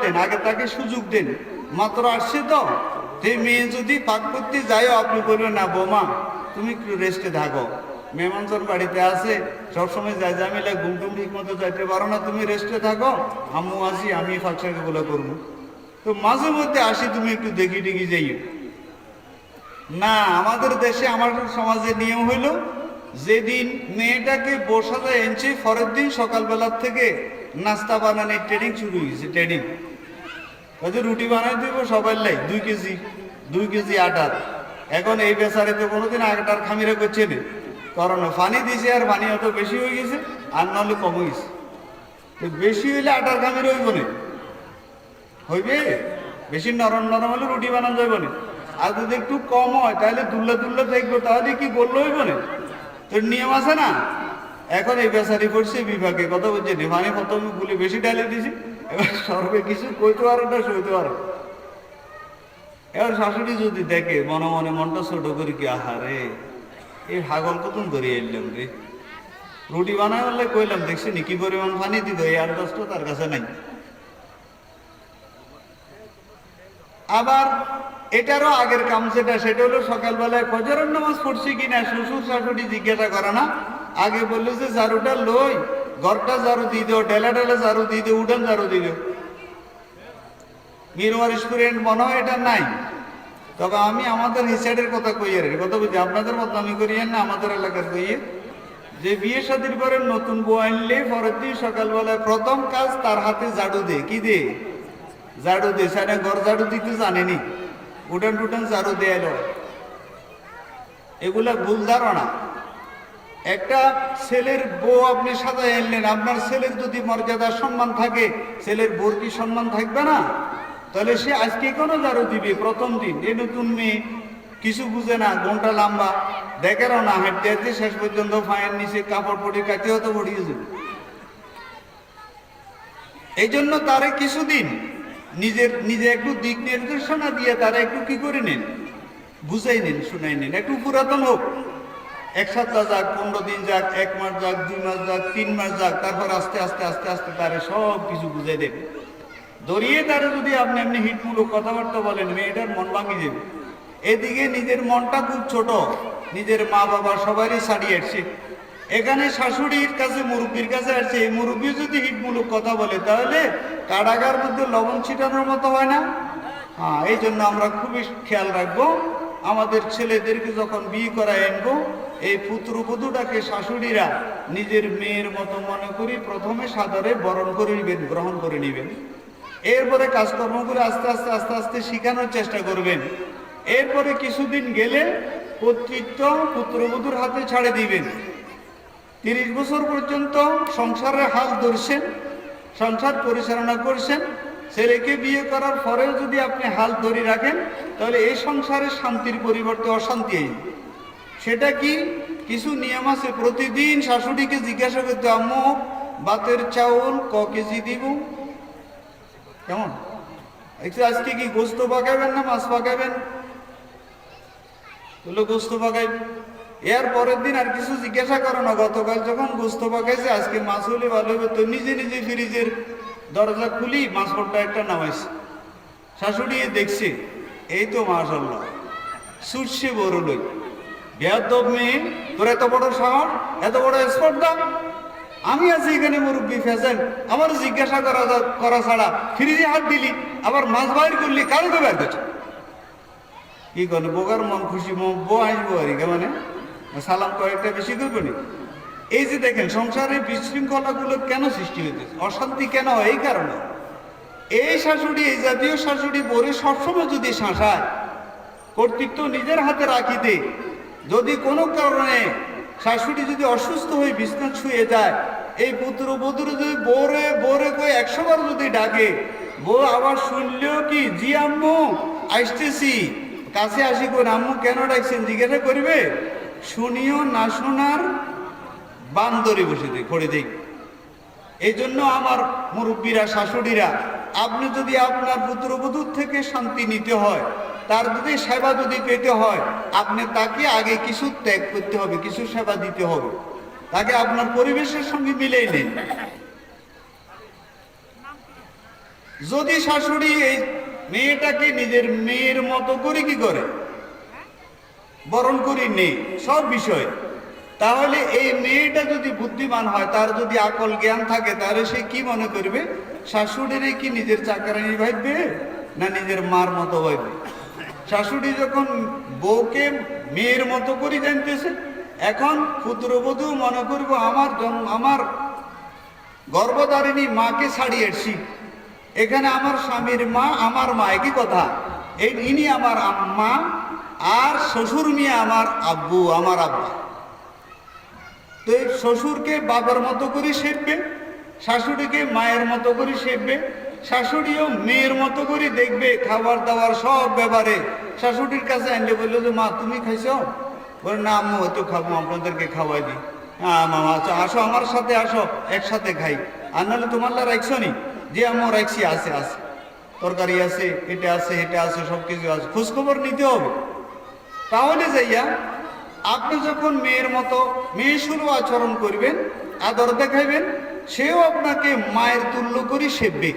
দেন, আগে তাকে সুযোগ দেন মাত্র আসছে তো মেয়ে যদি পাক করতে যায়ও আপনি বলবেন না বৌমা তুমি একটু রেস্টে থাকো, মেহমানজন বাড়িতে আছে, সবসময় যাই জামিলা ঘুম টুম ঠিক মতো যাইতে পারো না, তুমি রেস্টে থাকো, আম্মু আসি আমি ফাঁকসাকে বলে করবো। তো মাঝে মধ্যে আসি তুমি একটু দেখি টেকি যাইও না। আমাদের দেশে আমার সমাজে নিয়ম হইল যেদিন মেয়েটাকে বসাতে এনেছে পরের দিন সকালবেলার থেকে নাস্তা বানানোর ট্রেনিং শুরু হয়েছে। ট্রেনিং হয়তো রুটি বানাই দিব সবাই লাই 2 কেজি আটার। এখন এই বেচারে তো কোনোদিন আটার খামিরা করছে না, কারণ পানি দিছে আর পানি অত বেশি হয়ে গেছে আর নাহলে কম হয়েছে। তো বেশি হইলে আটার খামির হইব না, হইবে বেশি নরম নরম হলে রুটি বানানো যাইব না। আর যদি একটু কম হয় তাহলে দুল্লা দুল্লা দেখবো, তাহলে কি বললো হইব না। তোর নিয়ম আছে না। এখন এই বেচারি করছে বিভাগে কথা বলছে পানি প্রথম গুলি বেশি ডালে দিছি, এবার সর্বে কিছু কইতে পারো না সইতে পারো। এবার শাশুড়ি যদি দেখে মনে মনে মনটা ছোট করি কি আহারে এই হাগল কতন ধরিয়ে এলাম রে, রুটি বানায় বললে কইলাম দেখছি নি কি পরিমাণ পানি দিত, এই 8-10টা তার কাছে নাই। আবার এটারও আগের কাম যেটা সেটা হলো সকালবেলায় ফজরের নামাজ পড়ছি কিনা শ্বশুর শাশুড়ি জিজ্ঞাসা করে না, আগে বললো যে ঝাড়ুটা লই ঘরটা ঝাড়ু দিয়ে দিও, ঢেলা ঢেলা ঝাড়ু দিয়ে দিও, উঠান ঝাড়ু দিয়ে দিও। মিরওয়ার স্টুডেন্ট মনে হয় এটা নাই। তবে আমি আমাদের হিসাবের কথা কইয়ে কথা বুঝি, আপনাদের মতো আমি করিয়েন না, আমাদের এলাকার কইয়ে যে বিয়ে শাদীর পরে নতুন বউ আনলে পরের দিন সকালবেলায় প্রথম কাজ তার হাতে ঝাড়ু দে, কি দে ঝাড়ু দে। সেটা ঘর ঝাড়ু দিতে জানেনি, উঠান টুটান ঝাড়ু দেয়। এগুলা ভুল ধারণা। একটা ছেলের বউ আপনি সাজায় আনলেন, আপনার ছেলের যদি মর্যাদা সম্মান থাকে ছেলের বউর কি সম্মান থাকবে না? তাহলে সে আজকে কোনো ঝাড়ু দিবে প্রথম দিন। এই নতুন মেয়ে কিছু বুঝে না, ঘন্টা লম্বা দেখেরও না, হাঁটতে হাঁটতে শেষ পর্যন্ত ফায়ের নিচে কাপড় পরে কাটিয়ে হয়তো পড়িয়ে যাবে। এই জন্য তারে কিছুদিন নিজে একটু দিক নির্দেশনা দিয়ে তারা একটু কি করে নেন, বুঝাই নেন, শুনাই নেন। একটু পুরাতন হোক, 1 সপ্তাহ যাক, 15 দিন যাক, 1 মাস যাক, 2 মাস যাক, 3 মাস যাক, তারপর আস্তে আস্তে আস্তে আস্তে তারে সব কিছু বুঝাই দেবে। দরিয়ে তারে যদি আপনি এমনি হিটমূলক কথাবার্তা বলেন মেয়েটার মন ভাঙিয়ে যাবে। এদিকে নিজের মনটা খুব ছোট, নিজের মা বাবা সবারই ছাড়িয়ে আসছে, এখানে শাশুড়ির কাছে মুরব্বীর কাছে আসছে, এই মুরব্বী যদি হিটমূলক কথা বলে তাহলে কারাগার মধ্যে লবণ ছিটানোর মতো হয় না। হ্যাঁ, এই জন্য আমরা খুবই খেয়াল রাখবো, আমাদের ছেলেদেরকে যখন বিয়ে করায় আনবো এই পুত্রবধূটাকে শাশুড়িরা নিজের মেয়ের মতো মনে করি প্রথমে সাদরে বরণ করে নিবেন, গ্রহণ করে নিবেন। এরপরে কাজকর্ম করে আস্তে আস্তে আস্তে আস্তে শেখানোর চেষ্টা করবেন। এরপরে কিছুদিন গেলে কর্তৃত্ব পুত্রবধূর হাতে ছাড়ে দিবেন। 30 বছর পর্যন্ত সংসারের হাল ধরছেন, সংসার পরিচালনা করছেন। ছেলেকে বিয়ে করার পরেও যদি আপনি হাল ধরে রাখেন তাহলে এই সংসারে শান্তির পরিবর্তে অশান্তি আইন। সেটা কি? কিছু নিয়ম আছে। প্রতিদিন শাশুড়িকে জিজ্ঞাসা করতে, আম্মু ভাতের চাউল ক কেজি দিব? কেমন একটু আজকে কি গোস্ত পাকাবেন না মাছ পাকাবেন? বললো গোস্ত পাকাইবেন। এর পরের দিন আর কিছু জিজ্ঞাসা করো না, গতকাল যখন গোস্ত পাকাইছে আজকে মাছ হলে ভালো হবে তো। নিজে নিজে ফ্রিজের দরজা খুলি মাছ পট্টা একটা নামাইছে, শাশুড়ি দেখছে, এই তো মাশাআল্লাহ সুরসে বড় লই বেয়াদব মেয়ে, তোর এত বড় সাহস, এত বড় স্পর্ধা। আমি আছি এখানে মুরব্বী ফেসেন, আমার জিজ্ঞাসা করা ছাড়া ফ্রিজে হাত দিলি, আবার মাছ বাইর করলি, কারোকে বের করছে কি করে? বোকার মন খুশি বউ আসবো আর মানে সালাম কয়েকটা বেশি করবো নি। এই যে দেখেন সংসারে বিশৃঙ্খলাগুলো কেন সৃষ্টি হইতেছে, অশান্তি কেন হয়? এই কারণে এই শাশুড়ি, এই জাতীয় শাশুড়ি বরে সবসময় যদি শাসায়, কর্তৃত্ব নিজের হাতে রাখিতে, যদি কোনো কারণে শাশুড়ি যদি অসুস্থ হয়ে বিছনা ছুঁয়ে যায়, এই পুত্রবধূর যদি বোরে বোরে কই 100 বার যদি ডাকে, বউ আবার শুনলেও কি জি আম্মু আসতেছি, কাছে আসি করে আম্মু কেন ডাকছেন জিজ্ঞাসা করবে? শুনিও না শোনার বান্দরে বসে দেয় করে দেই। এই জন্য আমার মুরব্বীরা, শাশুড়িরা, আপনি যদি আপনার পুত্রবধূর থেকে শান্তি নিতে হয়, তার যদি সেবা যদি পেতে হয়, আপনি তাকে আগে কিছু ত্যাগ করতে হবে, কিছু সেবা দিতে হবে, তাকে আপনার পরিবেশের সঙ্গে মিলেই নেন। যদি শাশুড়ি এই মেয়েটাকে নিজের মেয়ের মতো করে কি করে বরণ করে নেই সব বিষয়। তাহলে এই মেয়েটা যদি বুদ্ধিমান হয়, তার যদি আকল জ্ঞান থাকে, তাহলে সে কি মনে করবে, শাশুড়িরে কি নিজের চাকরানি ভাববে না নিজের মার মতো ভাববে? শাশুড়ি যখন বউকে মেয়ের মতো করে জানতেছে, এখন পুত্রবধূ মনে করবো আমার গর্ভধারিণী মাকে ছাড়িয়ে এসছি, এখানে আমার স্বামীর মা আমার মা একই কথা, ইনি আমার মা, আর শ্বশুর মিয়া আমার আব্বু আমার আব্বা। তো এই শ্বশুরকে বাবার মতো করে সেববে, শাশুড়িকে মায়ের মতো করে সেববে, শাশুড়িও মেয়ের মতো করে দেখবে, খাবার দাবার সব ব্যাপারে শাশুড়ির কাছে আনলে বললো যে মা তুমি খাইছ, বলে না আম্মু হয়তো খাবো, আপনাদেরকে খাওয়াই দিই। হ্যাঁ মামা আচ্ছা আসো আমার সাথে আসো, একসাথে খাই। আর নাহলে তোমার রাখছো নি? যে আম্মু রাখছি, আছে আছে, তরকারি আছে, এটা আছে এটা আছে, সব কিছু আছে, খোঁজখবর নিতে হবে। তাহলে যাইয়া আপনি যখন মেয়ের মতো মেয়ে সুলভ আচরণ করবেন, আদর দেখাইবেন, সেও আপনাকে মায়ের তুল্য করে সেববে,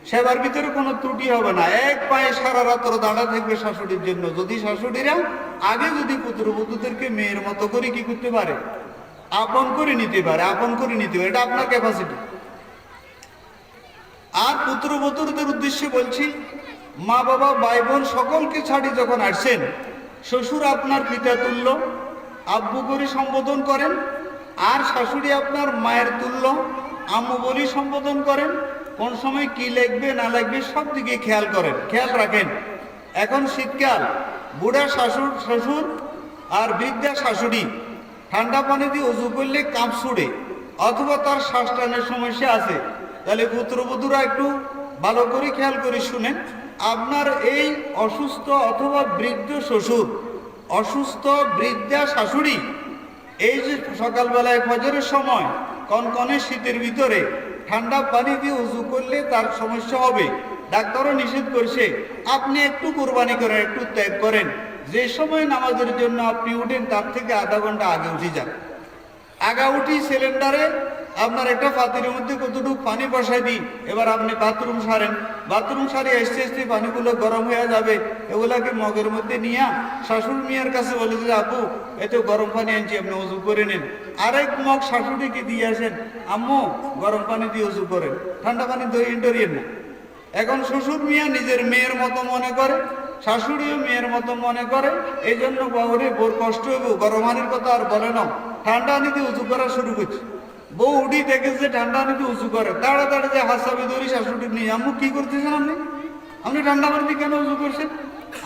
সেবার ভিতরে কোনো ত্রুটি হবে না। এক পায়ে সারা রাত্র দাঁড়া থাকবে শাশুড়ির জন্য। যদি শাশুড়িরা আগে যদি পুত্রবধূদেরকে মেয়ের মতো করে কি করতে পারে, আপন করে নিতে পারে, আপন করে নিতে পারে, এটা আপনার ক্যাপাসিটি। আর পুত্রবধূদের উদ্দেশ্যে বলছি, মা বাবা ভাই বোন সকলকে ছাড়ি যখন আসছেন, শ্বশুর আপনার পিতা তুল্য, আব্বু করে সম্বোধন করেন, আর শাশুড়ি আপনার মায়ের তুল্য, আম্মু বলি সম্বোধন করেন। কোন সময় কি লাগবে না লাগবে সব দিকে খেয়াল করেন, খেয়াল রাখেন। এখন শীতকাল, বুড়া শ্বশুর আর বৃদ্ধা শাশুড়ি ঠান্ডা পানি দিয়ে উজু করলে কাঁপ ছুড়ে, অথবা তার শ্বাস টানের সমস্যা আছে, তাহলে পুত্রবধূরা একটু ভালো করে খেয়াল করে শুনেন। আপনার এই অসুস্থ অথবা বৃদ্ধ শ্বশুর, অসুস্থ বৃদ্ধা শাশুড়ি, এই যে সকালবেলায় ফজরের সময় কনকনে শীতের ভিতরে ঠান্ডা পানি দিয়ে উজু করলে তার সমস্যা হবে, ডাক্তারও নিষেধ করছে। আপনি একটু কোরবানি করেন, একটু ত্যাগ করেন, যে সময় নামাজের জন্য আপনি উঠেন তার থেকে আধা ঘন্টা আগে উঠে যান। আগা উঠি সিলিন্ডারে আপনার একটা পাতির মধ্যে কতটুকু পানি বসাই দিই, এবার আপনি বাথরুম সারেন, বাথরুম সারি আস্তে আস্তে পানিগুলো গরম হয়ে যাবে, এগুলাকে মগের মধ্যে নিয়ে শাশুড়ি মিয়ার কাছে বলে যে আপু এত গরম পানি আনছি, আপনি উজু করে নেন। আরেক মগ শাশুড়িকে দিয়ে আসেন, আম্মু গরম পানি দিয়ে উজু করেন, ঠান্ডা পানি ডরিয়েন না। এখন শ্বশুর মিয়া নিজের মেয়ের মতো মনে করে, শাশুড়িও মেয়ের মতো মনে করে, এই জন্য বাবুরে বোর কষ্ট হইব, গরম পানির কথা আর বলে না, ঠান্ডা পানিতে উজু করা শুরু করছে। বউ উঠি দেখেছে ঠান্ডা পানিতে উঁচু করে, তাড়াতাড়ি যে হাসাবি ধরি শাশুড়ি নিয়ে, আম্মু কি করতেছেন আপনি ঠান্ডা পানিতে কেন উঁচু করছেন?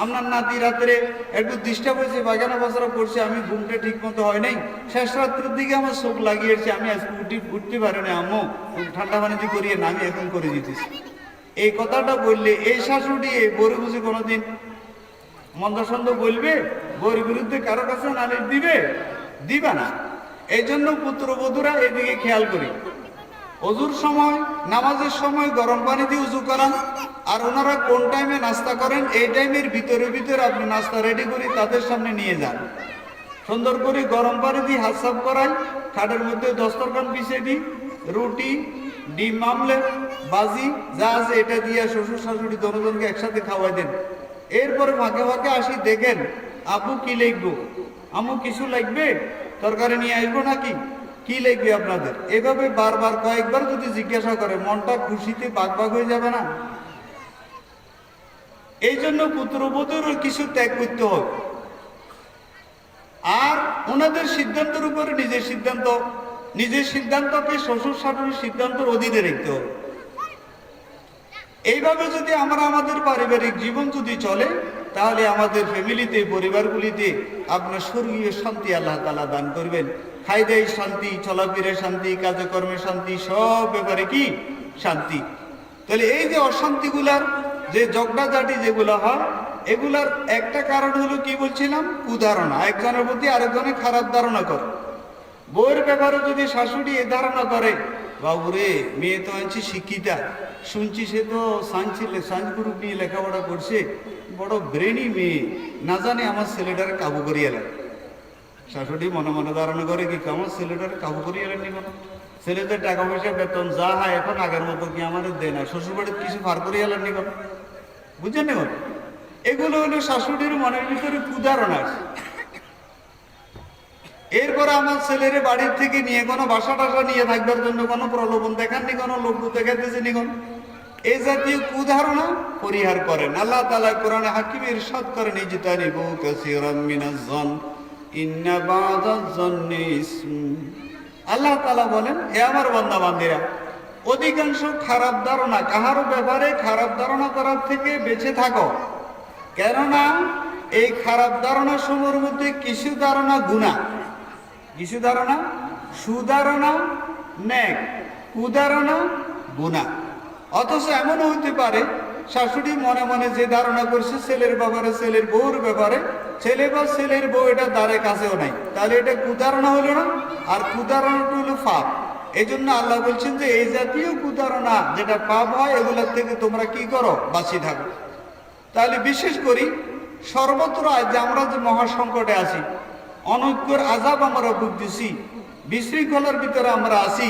আপনার নাতি রাত্রে একটু ডিস্টার্ব হয়েছে, বাগানা বছরা করছে, আমি ঘুমটা ঠিক মতো হয় নাই, শেষ রাত্রের দিকে আমার চোখ লাগিয়েছে, আমি আজকে উঠতে পারি না, আম্মু ঠান্ডা পানিতে করিয়ে না, আমি এখন করে দিতেছি। এই কথাটা বললে এই শাশুড়ি বউরে বুঝে কোনোদিন মন্দ সন্দ বলবে? বউর বিরুদ্ধে কারো কাছে নালিশ দিবে না। এই জন্য পুত্রবধূরা এদিকে খেয়াল করি, অজুর সময় নামাজের সময় গরম পানি দিয়ে উজু করান, আর ওনারা কোন টাইমে নাস্তা করেন এই টাইমের ভিতরে আপনি নাস্তা রেডি করে তাদের সামনে নিয়ে যান। সুন্দর করে গরম পানি দিয়ে হাত সাফ করাই, খাটের মধ্যে দস্তরখান বিছিয়ে দিই, রুটি, ডিম আমলেট, বাজি যা আছে এটা দিয়ে শ্বশুর শাশুড়ি দনজনকে একসাথে খাওয়াই দেন। এরপরে ফাঁকে ফাঁকে আসি, দেখেন আপু কি লিখবো, আম্মু কিছু লাগবে, তরকারি নিয়ে আসবো নাকি, কি লাগবে আপনাদের, এভাবে বারবার কয়েকবার যদি জিজ্ঞাসা করে মনটা খুশিতে বাগ হয়ে যাবে না? এই জন্য পুত্রবধূর কিছু ত্যাগ করতে হবে, আর ওনাদের সিদ্ধান্তের উপরে নিজের সিদ্ধান্তকে শ্বশুর শাশুড়ির সিদ্ধান্তের অধীনে রাখতে হবে। এইভাবে যদি আমরা আমাদের পারিবারিক জীবন যদি চলে, তাহলে আমাদের ফ্যামিলিতে, পরিবারগুলিতে আপনার স্বর্গীয় শান্তি আল্লাহ তাআলা দান করবেন। খাইদাই শান্তি, চলাফেরায় শান্তি, কাজে কর্মে শান্তি, সব ব্যাপারে কি শান্তি। তাহলে এই যে অশান্তিগুলার যে ঝগড়াঝাটি যেগুলো হয়, এগুলার একটা কারণ হলো কি বলছিলাম, কুধারণা, একজনের প্রতি আরেকজনের খারাপ ধারণা করে। বউয়ের ব্যাপারে যদি শাশুড়ি এ ধারণা করে, বাবুরে মেয়ে তো আনছি শিক্ষিতা, শুনছি সে তো সায়েন্স গ্রুপ নিয়ে লেখাপড়া করছে, বড় ব্রেনি মেয়ে, না জানে আমার ছেলেটারে কাবু করিয়ে এলেন। শাশুড়ি মনে মনে ধারণা করে কি আমার ছেলেটারে কাবু করিয়ে এলেন নি, কোনো ছেলেদের টাকা পয়সা বেতন যা হয় এখন আগের মতো কি আমাদের দেয় না, শ্বশুরবাড়ির কিছু ফার করিয়ে এলেন নি, কোনো বুঝছেন না? এগুলো হলো শাশুড়ির মনের ভিতরে কুধারণা। এরপরে আমার ছেলের বাড়ির থেকে নিয়ে কোনো বাসা টাসা নিয়ে থাকবার জন্য কোনো প্রলোভন দেখাননি, কোনো লোক দেখাতেছে নি কোন এই জাতীয় কুধারণা পরিহার করেন। আল্লাহ তাআলা কোরআনে হাকিমে ইরশাদ করেন, ইজতানিবু কাসীরাম মিনাজ জন ইন্না বাযাজ জন্নি ইসম। আল্লাহ তাআলা বলেন, এ আমার বান্দা বান্দীরা, অধিকাংশ খারাপ ধারণা, কাহারও ব্যাপারে খারাপ ধারণা করার থেকে বেঁচে থাকো, কেননা এই খারাপ ধারণা সমূহের মধ্যে কিছু ধারণা গুনাহ, কিছু ধারণা সুধারণা নেক, কুধারণা গুনাহ। অথচ এমনও হতে পারে শাশুড়ি মনে মনে যে ধারণা করছে ছেলের ব্যাপারে, ছেলের বউর ব্যাপারে, ছেলে বা ছেলের বউ এটা দ্বারে কাছেও নাই, তাহলে এটা কুধারণা হলো না? আর কুধারণাটা হলো পাপ। এই জন্য আল্লাহ বলছেন যে এই জাতীয় কুধারণা যেটা পাপ হয়, এগুলোর থেকে তোমরা কি করো? বাঁচি থাকো। তাহলে বিশেষ করি সর্বত্র আজ যে আমরা যে মহাসংকটে আছি, অনৈক্যের আযাব আমরা ভুগতেছি, বিশৃঙ্খলার ভিতরে আমরা আছি,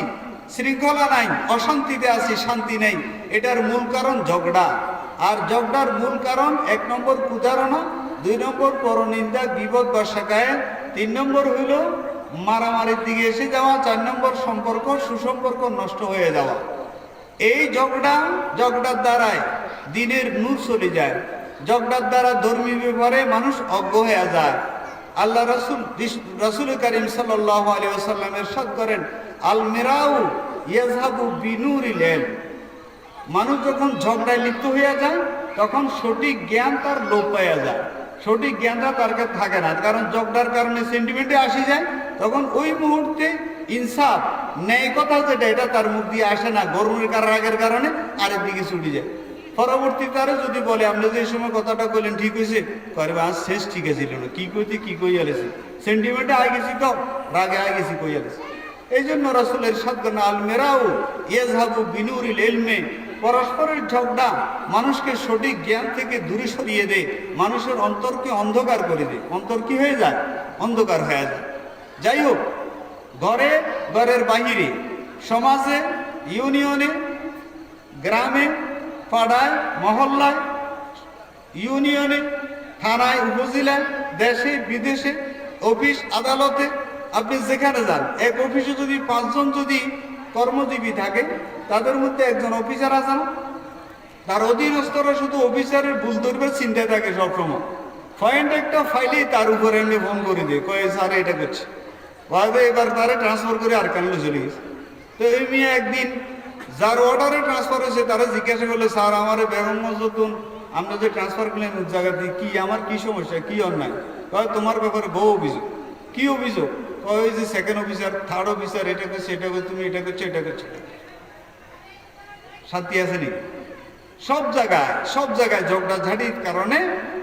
শৃঙ্খলা নাই, অশান্তিতে আছি, শান্তি নেই, এটার মূল কারণ ঝগড়া। আর ঝগড়ার মূল কারণ 1 নম্বর কুধারণা, 2 নম্বর পরনিন্দা, গীবত বা শিকায়েত, 3 নম্বর হইল মারামারির দিকে এসে যাওয়া, 4 নম্বর সম্পর্ক, সুসম্পর্ক নষ্ট হয়ে যাওয়া। এই ঝগড়ার দ্বারাই দিনের নূর চলে যায়, ঝগড়ার দ্বারা ধর্মীয় ব্যাপারে মানুষ অজ্ঞ হয়ে যায়। আল্লাহ রাসূল কারীম সাল্লাল্লাহু আলাইহি ওয়াসাল্লাম ইরশাদ করেন, আল মিরাউ ইয়াযহাবু বিনুরিল ইলম। মানুষ যখন ঝগড়ায় লিপ্ত হয়ে যায় তখন সঠিক জ্ঞান তার লোপ পাওয়া যায়, সঠিক জ্ঞানটা তার কাছে থাকে না, কারণ ঝগড়ার কারণে সেন্টিমেন্টে আসি যায়, তখন ওই মুহূর্তে ইনসাফ, ন্যায় কথা যেটা, এটা তার মুখ দিয়ে আসে না, গরমের রাগের কারণে আরেক দিকে ছুটে যায়। পরবর্তীতে আরো যদি বলে, আপনি যে সময় কথাটা কইলেন ঠিক হয়েছে, করবে আজ শেষ ঠিক আছে না, কি কইতে কি কই আলেছি, সেন্টিমেন্টে আই গেছি, তো রাগে আই গেছি কই আলেছি। এই জন্য রাসূলের সাথে আল মেরাউ ইয়াযহাবু বিনুরিল ইলমে, পরস্পরের ঝগড়া মানুষকে সঠিক জ্ঞান থেকে দূরে সরিয়ে দেয়, মানুষের অন্তরকে অন্ধকার করে দেয়। অন্তর কি হয়ে যায়? অন্ধকার হয়ে যায়। যাই হোক, ঘরে, ঘরের বাহিরে, সমাজে, ইউনিয়নে, গ্রামে, পাড়ায়, মহল্লায়, ইউনিয়নে, থানায়, উপজেলায়, দেশে বিদেশে, অফিস আদালতে, আপনি যেখানে যান, এক অফিসে যদি 5 জন যদি কর্মজীবী থাকে, তাদের মধ্যে একজন অফিসার আছে না, তার অধীনস্থরা শুধু অফিসারের ভুল ধরবার চিন্তায় থাকে সবসময়। পয়েন্ট একটা ফাইলেই তার উপরে এমনি ফোন করে দিয়ে কয়ে, স্যার এটা করছে, এবার তারে ট্রান্সফার করে আর কানলে চলে গেছে। তো এই মেয়ে একদিন যার অর্ডারে ট্রান্সফার হয়েছে তারা জিজ্ঞাসা করলে, স্যার আমার বেগম মজুদ্দিন আমরা যে ট্রান্সফার করলেন জায়গা দিয়ে, কি আমার কি সমস্যা, কি অন্যায়? কয় তোমার ব্যাপারে বহু অভিযোগ। কি অভিযোগ? ওই যে সেকেন্ড অফিসার, থার্ড অফিসার এটা করছে, এটা করছে, তুমি এটা করছো, এটা করছো। শান্তি আছে নি? সব জায়গায় ঝগড়া ঝাড়ির কারণে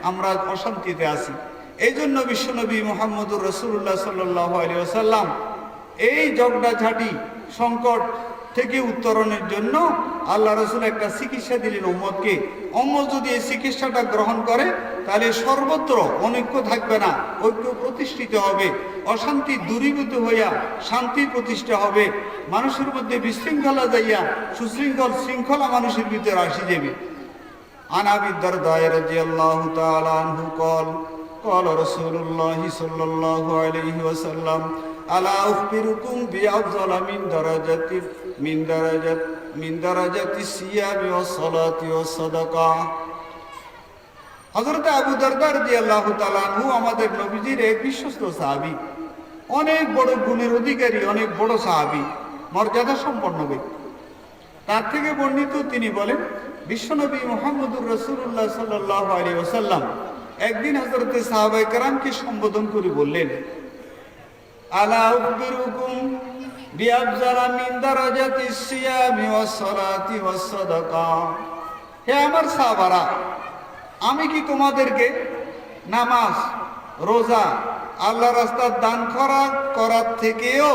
আমরা অশান্তিতে আছি। এই জন্য বিশ্বনবী মুহাম্মদুর রাসূলুল্লাহ সাল্লাল্লাহু আলাইহি ওয়াসাল্লাম এই ঝগড়া ঝাঁটি সংকট থেকে উত্তরণের জন্য আল্লাহ রাসূল একটা চিকিৎসা দিলেন উম্মতকে। উম্মত যদি এই চিকিৎসাটা গ্রহণ করে তাহলে সর্বত্র অনৈক্য থাকবে না, ঐক্য প্রতিষ্ঠিত হবে, অশান্তি দূরীভূত হইয়া শান্তি প্রতিষ্ঠা হবে, মানুষের মধ্যে বিশৃঙ্খলা যাইয়া সুশৃঙ্খল শৃঙ্খলা মানুষের ভিতরে আসি যাবে। আন আবি দারদা রাদিয়াল্লাহু তাআলা আনহু قال رسول الله صلى الله عليه وسلم ألا أخبركم بأفضل من درجة الصيام والصلاة والصدقة। হযরত আবু দারদা রাদিয়াল্লাহু তাআলা আনহু আমাদের নবীজির এক বিশ্বস্ত সাহাবী, অনেক বড় গুণের অধিকারী, অনেক বড় সাহাবী, মর্যাদা সম্পন্ন ব্যক্তি। তার থেকে বর্ণিত তিনি বলেন, বিশ্বনবী মুহাম্মদুর রাসূলুল্লাহ সাল্লাল্লাহু আলাইহি ওয়াসাল্লাম একদিন হযরত সাহাবায়ে কেরামকে সম্বোধন করে বললেন, আলা উখবিরুকুম বিআফজালা মিন দারাজাতিস সিয়ামি ওয়াস সালাতি ওয়াস সাদাকা। হে আমার সাহাবারা, আমি কি তোমাদেরকে নামাজ, রোজা, আল্লাহর রাস্তায় দান করার থেকেও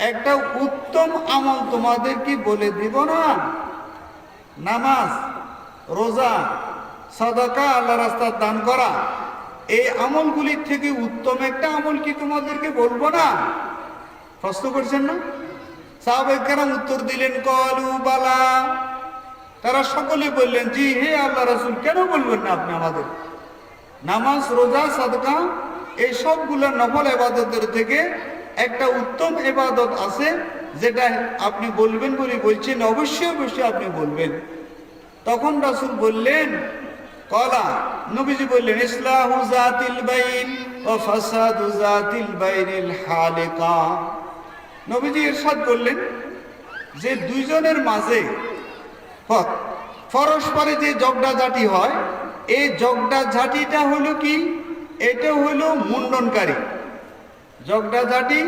একটা উত্তম আমল তোমাদের কি বলে দিব না? নামাজ, রোজা, সাদাকা, আল্লাহর রাস্তায় দান করা, এই আমলগুলির থেকে উত্তম একটা আমল কি তোমাদেরকে বলবো না? প্রশ্ন করছেন না? সাহাবায়ে কেরাম উত্তর দিলেন, ক্বালু বালা, তারা সকলে বললেন, জি হে আল্লাহ রাসূল, কেন বলবেন না আপনি আমাদের? নামাজ, রোজা, সাদকা এই সবগুলো নফল ইবাদতের থেকে একটা উত্তম ইবাদত আছে যেটা আপনি বলবেন বলে বলছেন, অবশ্যই অবশ্যই আপনি বলবেন। তখন রাসূল বললেন, কলা, নবীজি বললেন, ইসলাহু যাতিল বাইন ওয়া ফাসাদু যাতিল বাইনিল হালিকা। নবীজি ইরশাদ করলেন যে দুইজনের মাঝে পরস্পরে যে ঝগড়াঝাটি হয়, এই ঝগড়াঝাটিটা হলো কি? এটা হলো মুন্ডনকারী। ঝগড়াঝাটি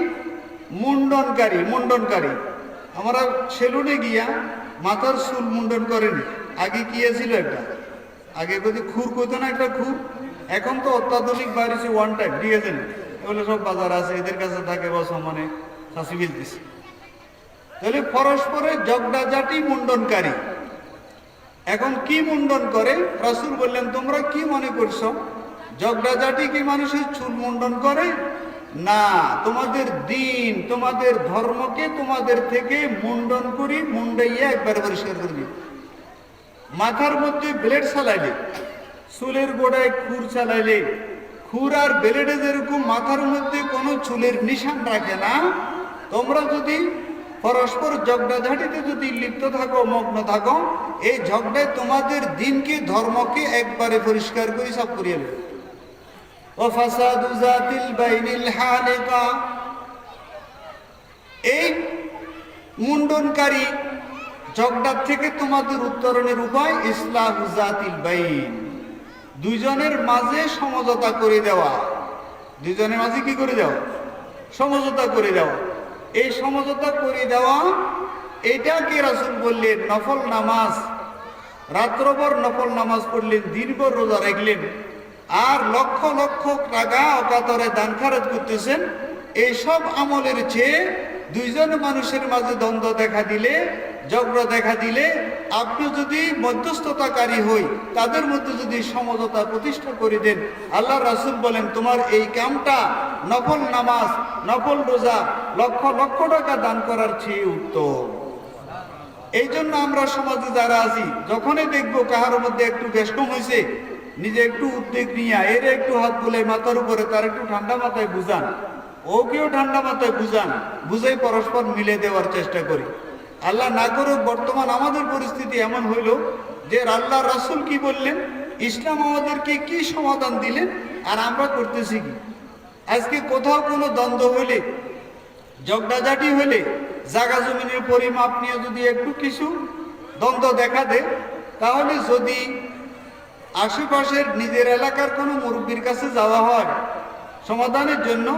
মুন্ডনকারী। আমরা সেলুনে গিয়া মাথার চুল মুন্ডন করেনি। আগে কি ছিল একটা, আগে যদি খুর কইতো না, একটা খুর। এখন তো অত্যাধুনিক বাড়িছে, ওয়ান টাইম, ঠিক আছে না? এগুলো সব বাজার আছে, এদের কাছে থাকে বা সমানে ফাঁসি ফেলতেছে। তাহলে পরস্পরের ঝগড়াঝাটি মুন্ডনকারী। এখন কি মুন্ডন করে? রাসূল বললেন, তোমরা কি মনে করছো ঝগড়াঝাটি কি মানুষের চুল মুন্ডন করে? না, তোমাদের দিন, তোমাদের ধর্মকে তোমাদের থেকে মুন্ডন করি, মুন্ডাইয়া একবার পরিষ্কার করে দিই। মাথার মধ্যে ব্লেড চালাইলে, চুলের গোড়ায় খুর চালাইলে, খুর আর ব্লেডে যেরকম মাথার মধ্যে কোনো চুলের নিশান রাখে না, তোমরা যদি পরস্পর ঝগড়াঝাটিতে যদি লিপ্ত থাকো, মগ্ন থাকো, এই ঝগড়ায় তোমাদের দিনকে, ধর্মকে একবারে পরিষ্কার করে সব করিয়ে দেবে। ও ফাসাদু যাতিল বাইনিল হালিকা, এই মুন্ডনকারী ঝগড়ার থেকে তোমাদের উত্তরণের উপায় ইসলাহু যাতিল বাইন, দুইজনের মাঝে সমঝোতা করে দেওয়া। দুইজনের মাঝে কি করে দেওয়া? সমঝোতা করে দেওয়া। এই সমঝোতা করে দেওয়া, এটাকে রাসূল বললেন নফল নামাজ। রাত্রভর নফল নামাজ পড়লেন, দিনভর রোজা রাখলেন, আর লক্ষ লক্ষ টাকা অকাতরে দান খরচ করতেছেন। এইসব আমলের চেয়ে দুইজন মানুষের মাঝে দ্বন্দ্ব দেখা দিলে, ঝগড়া দেখা দিলে, আপনি যদি মধ্যস্থতাকারী হই, তাদের মধ্যে যদি সমঝোতা প্রতিষ্ঠা করে দেন, আল্লাহ রাসূল বলেন তোমার এই কামটা নফল নামাজ, নফল রোজা, লক্ষ লক্ষ টাকা দান করার চেয়ে উত্তম। এই জন্য আমরা সমাজে যারা আছি, যখনই দেখবো কাহার মধ্যে একটু বেশ কম হয়েছে, নিজে একটু উদ্বেগ নিয়ে এর একটু হাত বুলে মাথার উপরে, তার একটু ঠান্ডা মাথায় বুঝান, ওকেও ঠান্ডা মাথায় বুঝাই পরস্পর মিলে দেওয়ার চেষ্টা করি। আল্লাহ না করুক বর্তমান আমাদের পরিস্থিতি এমন হইল যে আল্লাহ রাসূল কি বললেন, ইসলাম আমাদেরকে কি সমাধান দিলেন, আর আমরা করতেছি কি? আজকে কোথাও কোনো দ্বন্দ্ব হইলে, ঝগড়াঝাটি হইলে, জায়গা জমিনের পরিমাপ নিয়ে যদি একটু কিছু দ্বন্দ্ব দেখা দেয়, তাহলে যদি আশেপাশের নিজের এলাকার কোনো মুরব্বীর কাছে যাওয়া হয় সমাধানের জন্য,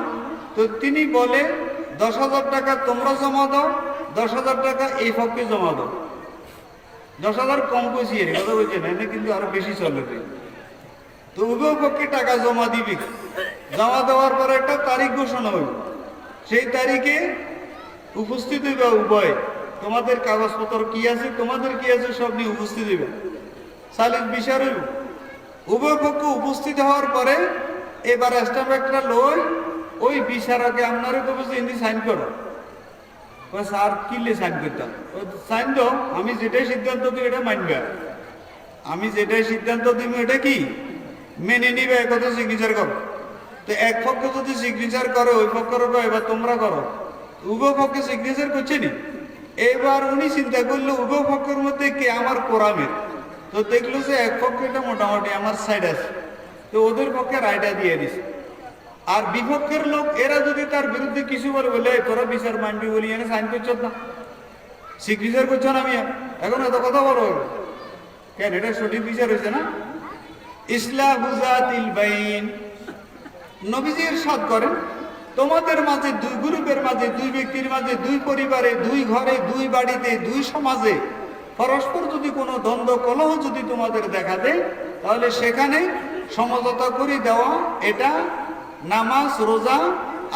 তো তিনি বলে 10,000 টাকা তোমরা জমা দাও, 10,000 টাকা এই পক্ষে জমা দাও। 10,000 কম কইছি, কথা বলছে না, কিন্তু আরো বেশি চলে। তো উভয় পক্ষে টাকা জমা দিবি, জমা দেওয়ার পরে একটা তারিখ ঘোষণা হইব, সেই তারিখে উপস্থিত হইবে উভয়। তোমাদের কাগজপত্র কি আছে, তোমাদের কি আছে, সব নিয়ে উপস্থিত হইবে। সালিস বিচার হইব। উভয় পক্ষ উপস্থিত হওয়ার পরে এবার স্টাম্প একটা লই, ওই বিচারকে আপনারা কবে হিন্দি সাইন করো। স্যার কিলে সাইন করতাম, সাইন দাও, আমি যেটাই সিদ্ধান্ত দিই এটা মানবে, আমি যেটাই সিদ্ধান্ত দিব এটা কি মেনে নিবে, কথা সিগনেচার করো। তো এক পক্ষ যদি সিগনেচার করে, ওই পক্ষের এবার তোমরা করো, উভয় পক্ষে সিগনেচার করছে নি। এবার উনি চিন্তা করলো উভয় পক্ষের মধ্যে কে আমার কোরামের, তো দেখলো যে এক পক্ষটা মোটামুটি আমার সাইড আছে, তো ওদের পক্ষে রায়টা দিয়ে দিছে। আর বিপক্ষের লোক এরা যদি তার বিরুদ্ধে কিছু বলে তোরা বিচার মানবি বলি, এনে সাইন করছ না, সিগনেচার করছো না, আমি এখন এত কথা বলো কেন? এটা সঠিক বিচার হয়েছে না? ইসলাহু যাতিল বাইন, নবীজি ইরশাদ করেন তোমাদের মাঝে, দুই গ্রুপের মাঝে, দুই ব্যক্তির মাঝে, দুই পরিবারে, দুই ঘরে, দুই বাড়িতে, দুই সমাজে পরস্পর যদি কোনো দ্বন্দ্ব কলহ যদি তোমাদের দেখা দেয়, তাহলে সেখানে সমঝোতা করে দেওয়া, এটা নামাজ, রোজা,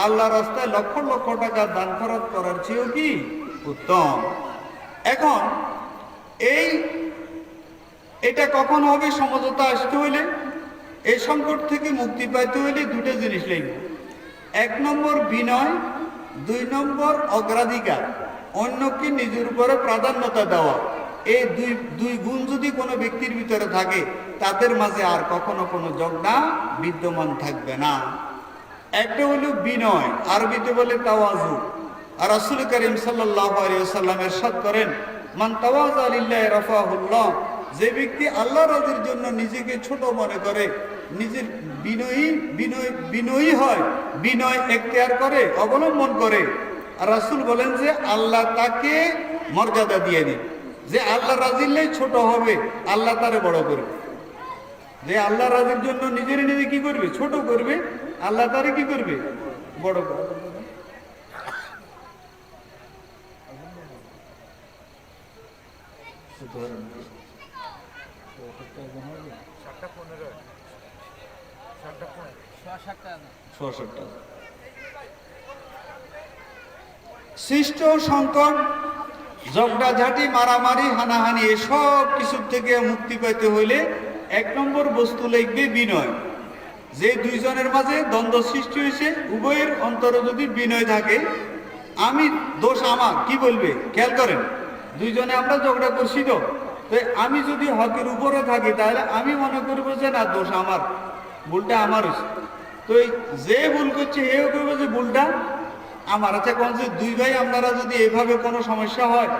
আল্লাহ রাস্তায় লক্ষ লক্ষ টাকা দান খরচ করার চেয়েও কি উত্তম। এখন এটা কখন হবে? সমঝোতা আসতে হইলে, এই সংকট থেকে মুক্তি পাইতে হইলে দুটো জিনিস লাগবে। 1 নম্বর বিনয়, 2 নম্বর অগ্রাধিকার, অন্যকে নিজের উপরে প্রাধান্যতা দেওয়া। এই দুই দুই গুণ যদি কোনো ব্যক্তির ভিতরে থাকে, তাদের মাঝে আর কখনো কোনো ঝগড়া বিদ্যমান থাকবে না। একটা হলো বিনয়, আরবিতে বলে তাওয়াজু। আর রাসূল করিম সাল্লাল্লাহু আলাইহি ওয়াসাল্লাম ইরশাদ করেন, মান তাওয়াজা লিল্লাহি রাফাহুল্লাহ, যে ব্যক্তি আল্লাহ রাজির জন্য নিজেকে ছোট মনে করে, নিজের বিনয়ী হয়, বিনয় এখতিয়ার করে, অবলম্বন করে, আর রাসূল বলেন যে আল্লাহ তাকে মর্যাদা দিয়ে দিন। যে আল্লাহ রাজিল্লাই ছোট হবে, আল্লাহ তারে বড় করবে। যে আল্লাহ রাজির জন্য নিজের নিজে কি করবে, ছোট করবে, আল্লাহ তারে কি করবে, বড় করবে। সৃষ্ট সংকট, ঝগড়াঝাটি, মারামারি, হানাহানি, এসব কিছুর থেকে মুক্তি পেতে হইলে এক নম্বর বস্তু লাগবে বিনয়। যে দুইজনের মাঝে দ্বন্দ্ব সৃষ্টি হয়েছে, উভয়ের অন্তরে যদি বিনয় থাকে, আমি দোষ আমার, কি বলবে খেয়াল করেন, দুইজনে আমরা ঝগড়া করছি, তো আমি যদি হকের উপরে থাকি, তাহলে আমি মনে করবো যে না, দোষ আমার, ভুলটা আমার হয়েছে। তো যে ভুল করছে হেও করবো যে ভুলটা আমার। আচ্ছা কোন যে দুই ভাই আপনারা যদি এভাবে কোনো সমস্যা হয়,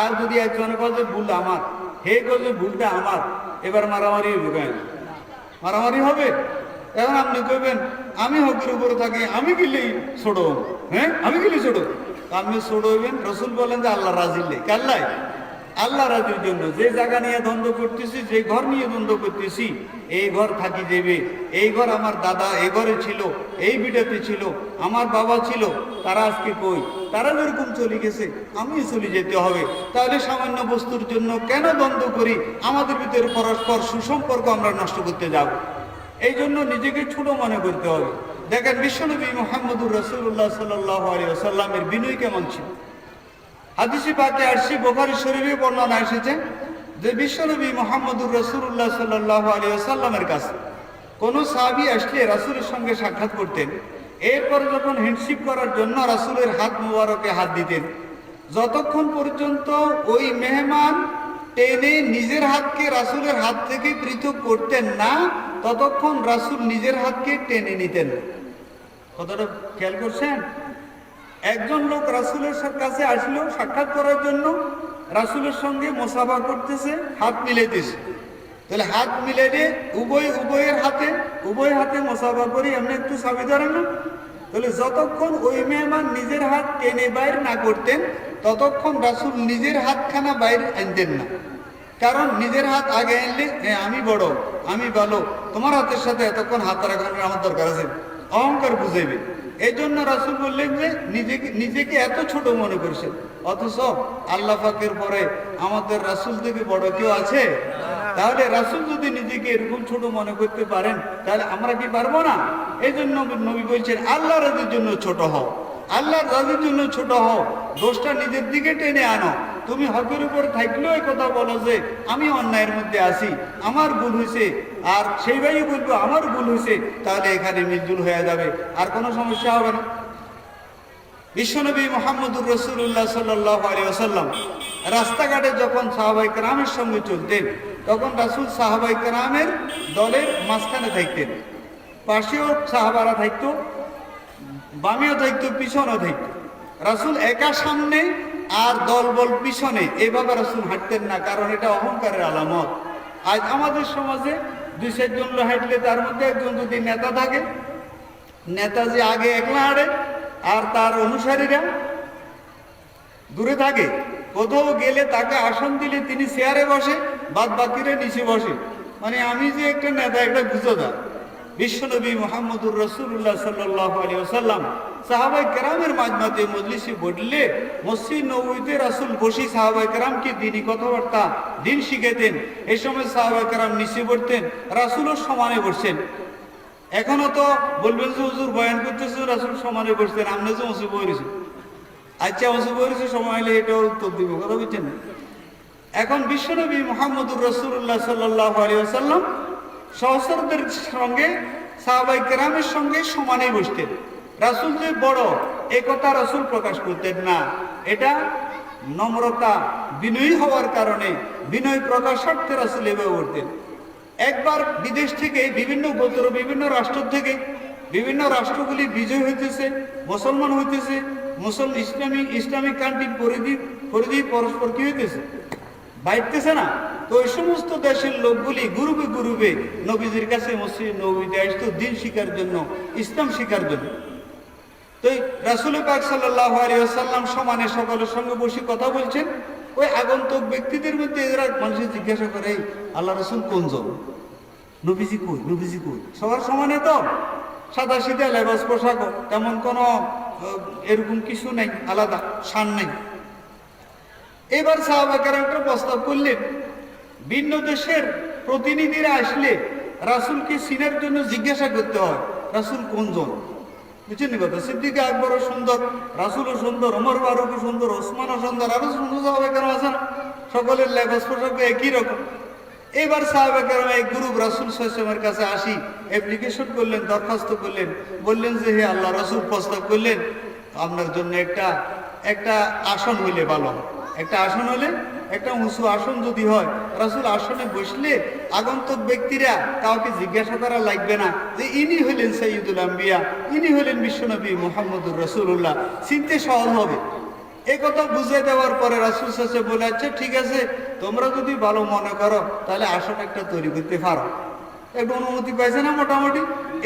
আর যদি একজনের কাছে ভুল আমার, হে করছে ভুলটা আমার, এবার মারামারি হবে কেন? মারামারি হবে। এখন আপনি কইবেন আমি হকের উপরে থাকি, আমি গেলেই ছোট, হ্যাঁ আমি গেলে ছোট, আপনি ছোট হইবেন। রসুল বলেন যে আল্লাহ রাজিল্লে, কাল্লাই আল্লাহ রাজির জন্য যে জায়গা নিয়ে দ্বন্দ্ব করতেছি, যে ঘর নিয়ে দ্বন্দ্ব করতেছি, এই ঘর থাকি যাবে, এই ঘর আমার দাদা এই ঘরে ছিল, এই বিটাতে ছিল, আমার বাবা ছিল, তারা আজকে কই, তারা যেরকম চলে গেছে আমিও চলে যেতে হবে। তাহলে সামান্য বস্তুর জন্য কেন দ্বন্দ্ব করি? আমাদের ভিতরে পরস্পর সুসম্পর্ক আমরা নষ্ট করতে যাব। এই জন্য নিজেকে ছোট মনে করতে হবে। দেখেন বিশ্বনবী মুহাম্মদুর রাসূলুল্লাহ সাল্লাল্লাহু আলাইহি ওয়াসাল্লামের বিনয় কেমন ছিল। হাদিসে পাকে আসছে, বুখারী শরীফে বর্ণনা এসেছে যে বিশ্বনবী মুহাম্মদুর রাসূলুল্লাহ সাল্লাল্লাহু আলাইহি ওয়াসাল্লামের কাছে কোন সাহাবী আসলে রাসূলের সঙ্গে সাক্ষাৎ করতেন। এরপর যখন হ্যান্ডশেক করার জন্য রাসূলের হাত মোবারকে হাত দিতেন, যতক্ষণ পর্যন্ত ওই মেহমান টেনে নিজের হাতকে রাসূলের হাত থেকে পৃথক করতেন না, ততক্ষণ রাসূল নিজের হাতকে টেনে নিতেন। কতটা খেয়াল করছেন? একজন লোক রাসূলের কাছে আসলো সাক্ষাৎ করার জন্য, রাসূলের সঙ্গে মুসাফা করতেছে, হাত মিলাইতেছে। তাহলে হাত মিলাইলে উভয় হাতে মুসাফা করি, এমনি একটু চাবি ধরে না। তাহলে যতক্ষণ ওই মেহমান নিজের হাত টেনে বাইর না করতেন, ততক্ষণ রাসূল নিজের হাতখানা বাইরে আনতেন না। কারণ নিজের হাত আগে আনলে আমি বড়, আমি ভালো, তোমার হাতের সাথে এতক্ষণ হাত রাখানোর আমার দরকার আছে, অহংকার বুঝাইবে। এই জন্য রাসূল বললেন যে নিজেকে এত ছোট মনে করছেন, অথচ আল্লাহ পাকের পরে আমাদের রাসূল থেকে বড় কেউ আছে? তাহলে রাসূল যদি নিজেকে এরকম ছোট মনে করতে পারেন, তাহলে আমরা কি পারবো না? এই জন্য নবী বলছেন আল্লাহ রাজির জন্য ছোট হও, আল্লাহর রাজির জন্য ছোট হও, দোষটা নিজের দিকে টেনে আনো। তুমি হকের উপর থাকলেও এই কথা বলো যে আমি অন্যায়ের মধ্যে আছি, আমার ভুল হয়েছে, আর সেই ভাই বলবো আমার ভুল হয়েছে, তাহলে এখানে মিলজুল হয়ে যাবে, আর কোনো সমস্যা হবে না। বিশ্বনবী মুহাম্মদুর রাসূলুল্লাহ সাল্লাল্লাহু আলাইহি ওয়াসাল্লাম রাস্তাঘাটে যখন সাহাবায়ে কেরামের সঙ্গে চলতেন, তখন রাসূল সাহাবায়ে কেরামের দলের মাঝখানে থাকতেন। পাশেও সাহাবারা থাকতো, বামেও থাকতো, পিছনেও থাকতো। রাসূল একা সামনে আর দলবল পিছনে, এভাবে রাসূল হাঁটতেন না, কারণ এটা অহংকারের আলামত। আজ আমাদের সমাজে 2-4 জন লোক হাঁটলে তার মধ্যে একজন যদি নেতা থাকে, নেতাজি আগে একলা হাঁটে আর তার অনুসারীরা দূরে থাকে। কোথাও গেলে তাকে আসন দিলে তিনি চেয়ারে বসে, বাদ বাকিরা নিচে বসে। মানে আমি যে একটা নেতা, একটা গুজোদা। বিশ্বনবী মুহাম্মদুর রাসূলুল্লাহ সাল্লাল্লাহু আলাইহি ওয়াসাল্লাম সাহাবায়ে কেরামের মাজমাতে মজলিসে বসলে, মসজিদ নববীতে রাসূল বসি সাহাবায়ে কেরামকে দ্বীনি কথাবার্তা, দিন শিখাতেন। এই সময় সাহাবায়ে কেরাম নিচে বসতেন, রাসূলও সমানে বসছেন। এখনো তো বলবেন যে হুজুর বয়ান করতেছে, রাসূল সমানে বসতেন, আমরা যে মুসিব হয়েছে, আচ্ছা মুসিব হয়েছে, সময় হলে এটাও উত্তর দিব, কথা বুঝছেন না? এখন বিশ্বনবী মুহাম্মদুর রাসূলুল্লাহ সাল্লাল্লাহু আলাইহি ওয়াসাল্লাম সহচরদের সঙ্গে, সাহাবায়ে কেরামের সঙ্গে সমানেই বসতেন। রাসূল যে বড়, এ কথা রাসূল প্রকাশ করতেন না। এটা নম্রতা, বিনয়ী হওয়ার কারণে বিনয় প্রকাশার্থে রাসূল এভাবে উঠতেন। একবার বিদেশ থেকে বিভিন্ন গোত্র, বিভিন্ন রাষ্ট্র থেকে, বিভিন্ন রাষ্ট্রগুলি বিজয় হইতেছে, মুসলমান হইতেছে, ইসলামিক কান্ট্রির পরিধি পরস্পর কি হইতেছে, বাইতেছে না। তো ওই সমস্ত দেশের লোকগুলি গ্রুপে গ্রুপে নবীজির কাছে মসজিদ নববীতে আসতো দিন শিখার জন্য, ইসলাম শিখার জন্য। তো রাসূল পাক সাল্লাল্লাহু আলাইহি ওয়াসাল্লাম সমানে সকলের সঙ্গে বসে কথা বলছেন। ওই আগন্তুক ব্যক্তিদের মধ্যে এরা মানুষের জিজ্ঞাসা করে, আল্লাহ রাসূল কোনজন, নবীজি কই, নবীজি কই। সবার সমানে তো সাদা সিধা লেবাস পোশাক, তেমন কোনো এরকম কিছু নেই, আলাদা শান নেই। এবার সাহাবা কেরামরা প্রস্তাব করলেন, ভিন্ন দেশের প্রতিনিধিরা আসলে রাসূলকে চিনার জন্য জিজ্ঞাসা করতে হয় রাসূল কোনজন। বুঝছেন কথা? সিদ্দিক আকবরও সুন্দর, রাসূলও সুন্দর, ওমর ফারুকও সুন্দর, ওসমানও সুন্দর, আরো সুন্দর সাহাবা কেরাম আছেন, সকলের লেবাস পোশাক একই রকম। এবার সাহাবা কেরাম এক গ্রুপ রাসূল সাল্লাল্লাহু আলাইহি ওয়াসাল্লামের কাছে আসি অ্যাপ্লিকেশন করলেন, দরখাস্ত করলেন, বললেন যে হে আল্লাহ রাসূল প্রস্তাব করলেন আপনার জন্য একটা আসন হইলে ভালো হয়, একটা আসন হলে, একটা উঁচু আসন যদি হয়, রাসূল আসনে বসলে আগন্তুক ব্যক্তিরা কাউকে জিজ্ঞাসা করা লাগবে না যে ইনি হলেন সাইয়্যিদুল আম্বিয়া, ইনি হলেন বিশ্বনবী মুহাম্মদুর রাসূলুল্লাহ, চিনতে সহজ হবে। এই কথা বুঝিয়ে দেওয়ার পরে রাসূল সাল্লাল্লাহু আলাইহি ওয়াসাল্লাম বলে, আচ্ছা ঠিক আছে, তোমরা যদি ভালো মনে করো তাহলে আসন একটা তৈরি করতে পারো। একটু অনুমতি পাইছে না মোটামুটি।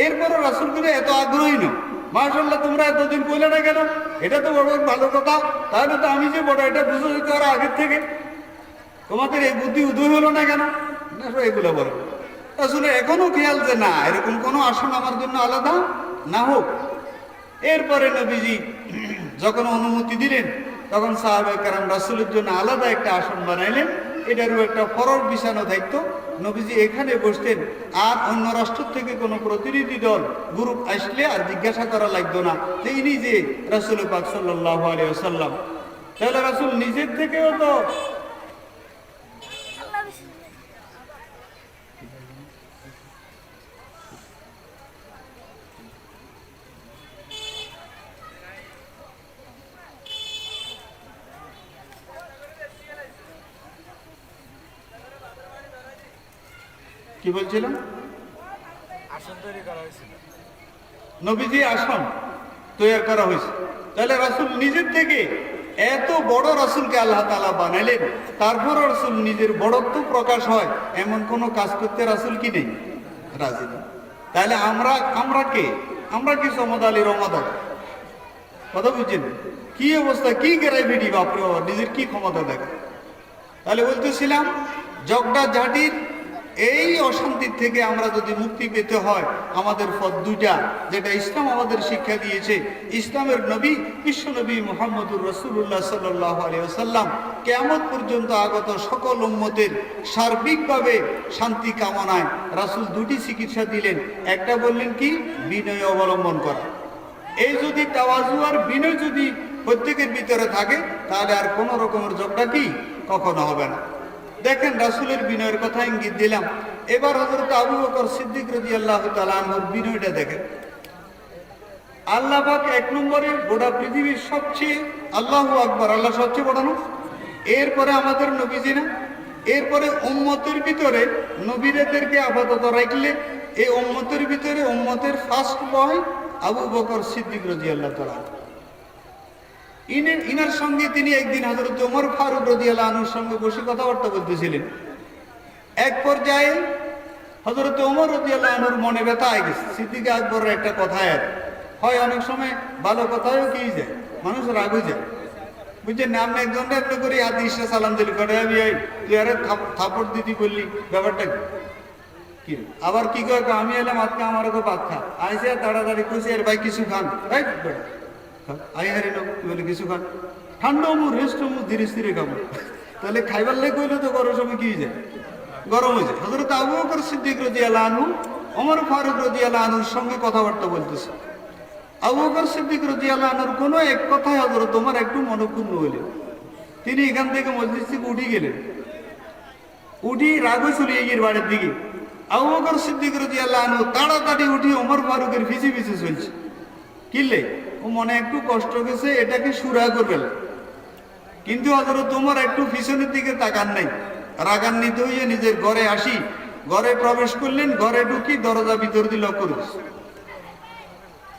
এরপরও রাসূল বলে এত আগ্রহী নয়, মাশাআল্লাহ তোমরা এতদিন কইলে না কেন, এটা তো বড় ভালো কথা, তাহলে তো আমি যে বড় এটা বুঝে দিতে পারো আগের থেকে, তোমাদের এই বুদ্ধি উদয় হলো না কেন, এগুলো বলো। আসলে এখনো খেয়াল যে না এরকম কোনো আসন আমার জন্য আলাদা না হোক। এরপরে নবীজি যখন অনুমতি দিলেন তখন সাহাবায়ে কেরাম রাসূলের জন্য আলাদা একটা আসন বানাইলেন, এটারও একটা ফরজ বিছানো দায়িত্ব। নবীজি এখানে বসতেন, আর অন্য রাষ্ট্র থেকে কোনো প্রতিনিধি দল গ্রুপ আসলে আর জিজ্ঞাসা করা লাগতো না যে ইনি যে রাসূল পাক সাল্লাল্লাহু আলাইহি ওয়াসাল্লাম। তাহলে রাসূল নিজের থেকেও তো কি বলছিলাম, আসন তৈরি করা হয়েছিল, নবীজি আসন তৈরি করা হয়েছে। তাহলে রাসূল নিজের থেকে এত বড় রাসূলকে আল্লাহ তাআলা বানাইলেন, তারপর রাসূল নিজের বড়ত্ব প্রকাশ হয় এমন কোন কাজ করতে রাসূল কি নেই, রাজি নেই। তাহলে আমরা কে, আমরা কি সমদ আলী রমাদান, কথা বুঝছেন? কি অবস্থা, কি গ্রাভিটি, বাপরে বাবা, নিজের কি ক্ষমতা দেখে। তাহলে বলতেছিলাম জগডা ঝাঁটির এই অশান্তির থেকে আমরা যদি মুক্তি পেতে হয়, আমাদের পথ দুইটা, যেটা ইসলাম আমাদের শিক্ষা দিয়েছে। ইসলামের নবী বিশ্বনবী মুহাম্মদুর রাসূলুল্লাহ সাল্লাল্লাহু আলাইহি ওয়াসাল্লাম কিয়ামত পর্যন্ত আগত সকল উম্মতের সার্বিকভাবে শান্তি কামনায় রাসূল দুটি চিকিৎসা দিলেন। একটা বললেন কি, বিনয় অবলম্বন করা। এই যদি তাওয়াজু আর বিনয় যদি প্রত্যেকের ভিতরে থাকে তাহলে আর কোনো রকমের ঝগড়া কি কখনো হবে না। দেখেন রাসূলের বিনয়ের কথা ইঙ্গিত দিলাম। এবার হযরত আবু বকর সিদ্দিক রাদিয়াল্লাহু তাআলা আনহুর বিনয়টা দেখেন। আল্লাহ পাক এক নম্বরে গোটা পৃথিবীর সবচেয়ে, আল্লাহু আকবার, আল্লাহ সবচেয়ে বড় না, এরপরে আমাদের নবীজি না, এরপরে উম্মতের ভিতরে নবীদেরকে আপাতত রাখলে এই উম্মতের ভিতরে উম্মতের ফার্স্ট বয় আবু বকর সিদ্দিক রাদিয়াল্লাহু তাআলা। ইনার সঙ্গে তিনি একদিন হযরত ওমর ফারুক রাদিয়াল্লাহু আনহুর সঙ্গে বসে কথাবার্তা বলতেছিলেন। এক পর্যায়ে হযরত ওমর রাদিয়াল্লাহু আনহুর মনে ব্যথা আই গেছে। সিদ্দিক আকবরের একটা কথা হয়, অনেক সময় ভালো কথাও কি যায়, মানুষ রাগ হয়ে যায়, বুঝছেন না? আপনি একজন আপনি করে আদিশা সালাম দিলি, কটা আমি তুই আরে থাপড় দিদি বললি, ব্যাপারটা কি? আবার কি কয়, আমি এলাম আজকে আমার ভাত খা, আইসে তাড়াতাড়ি খুশি আর ভাই কিছু খান, রাইট আই হারি লোক বলে কিছু খান, ঠান্ডা মু রেস্ট মু ধীরে ধীরে খাবো। তাহলে খাইবার লেগে কইলে তো গরম সময় কি যায়, গরম হয়ে যায়। হযরত আবু বকর সিদ্দিক রাদিয়াল্লাহু আনহু ওমর ফারুক রাদিয়াল্লাহু আনহুর সঙ্গে কথাবার্তা বলতেছে। আবু বকর সিদ্দিক রাদিয়াল্লাহু আনহুর কোনো এক কথায় হযরত ওমর একটু মনক্ষুণ্ণ হলেন। তিনি এখান থেকে মজলিস থেকে উঠে গেলেন, উঠি রাগে চলে গিয়ে বাড়ির দিকে। আবু বকর সিদ্দিক রাদিয়াল্লাহু আনহু তাড়াতাড়ি উঠি ওমর ফারুকের পিছে পিছে চলছে। কিনলে ও মনে একটু কষ্ট গেছে, এটাকে সুরা করবে, কিন্তু হযরত ওমর একটু পিছনের দিকে তাকান নাই, রাগান্বিত হয়ে নিজের ঘরে আসি, ঘরে প্রবেশ করলেন, ঘরে ঢুকি দরজা ভিতর দিয়ে লক করে দিচ্ছে,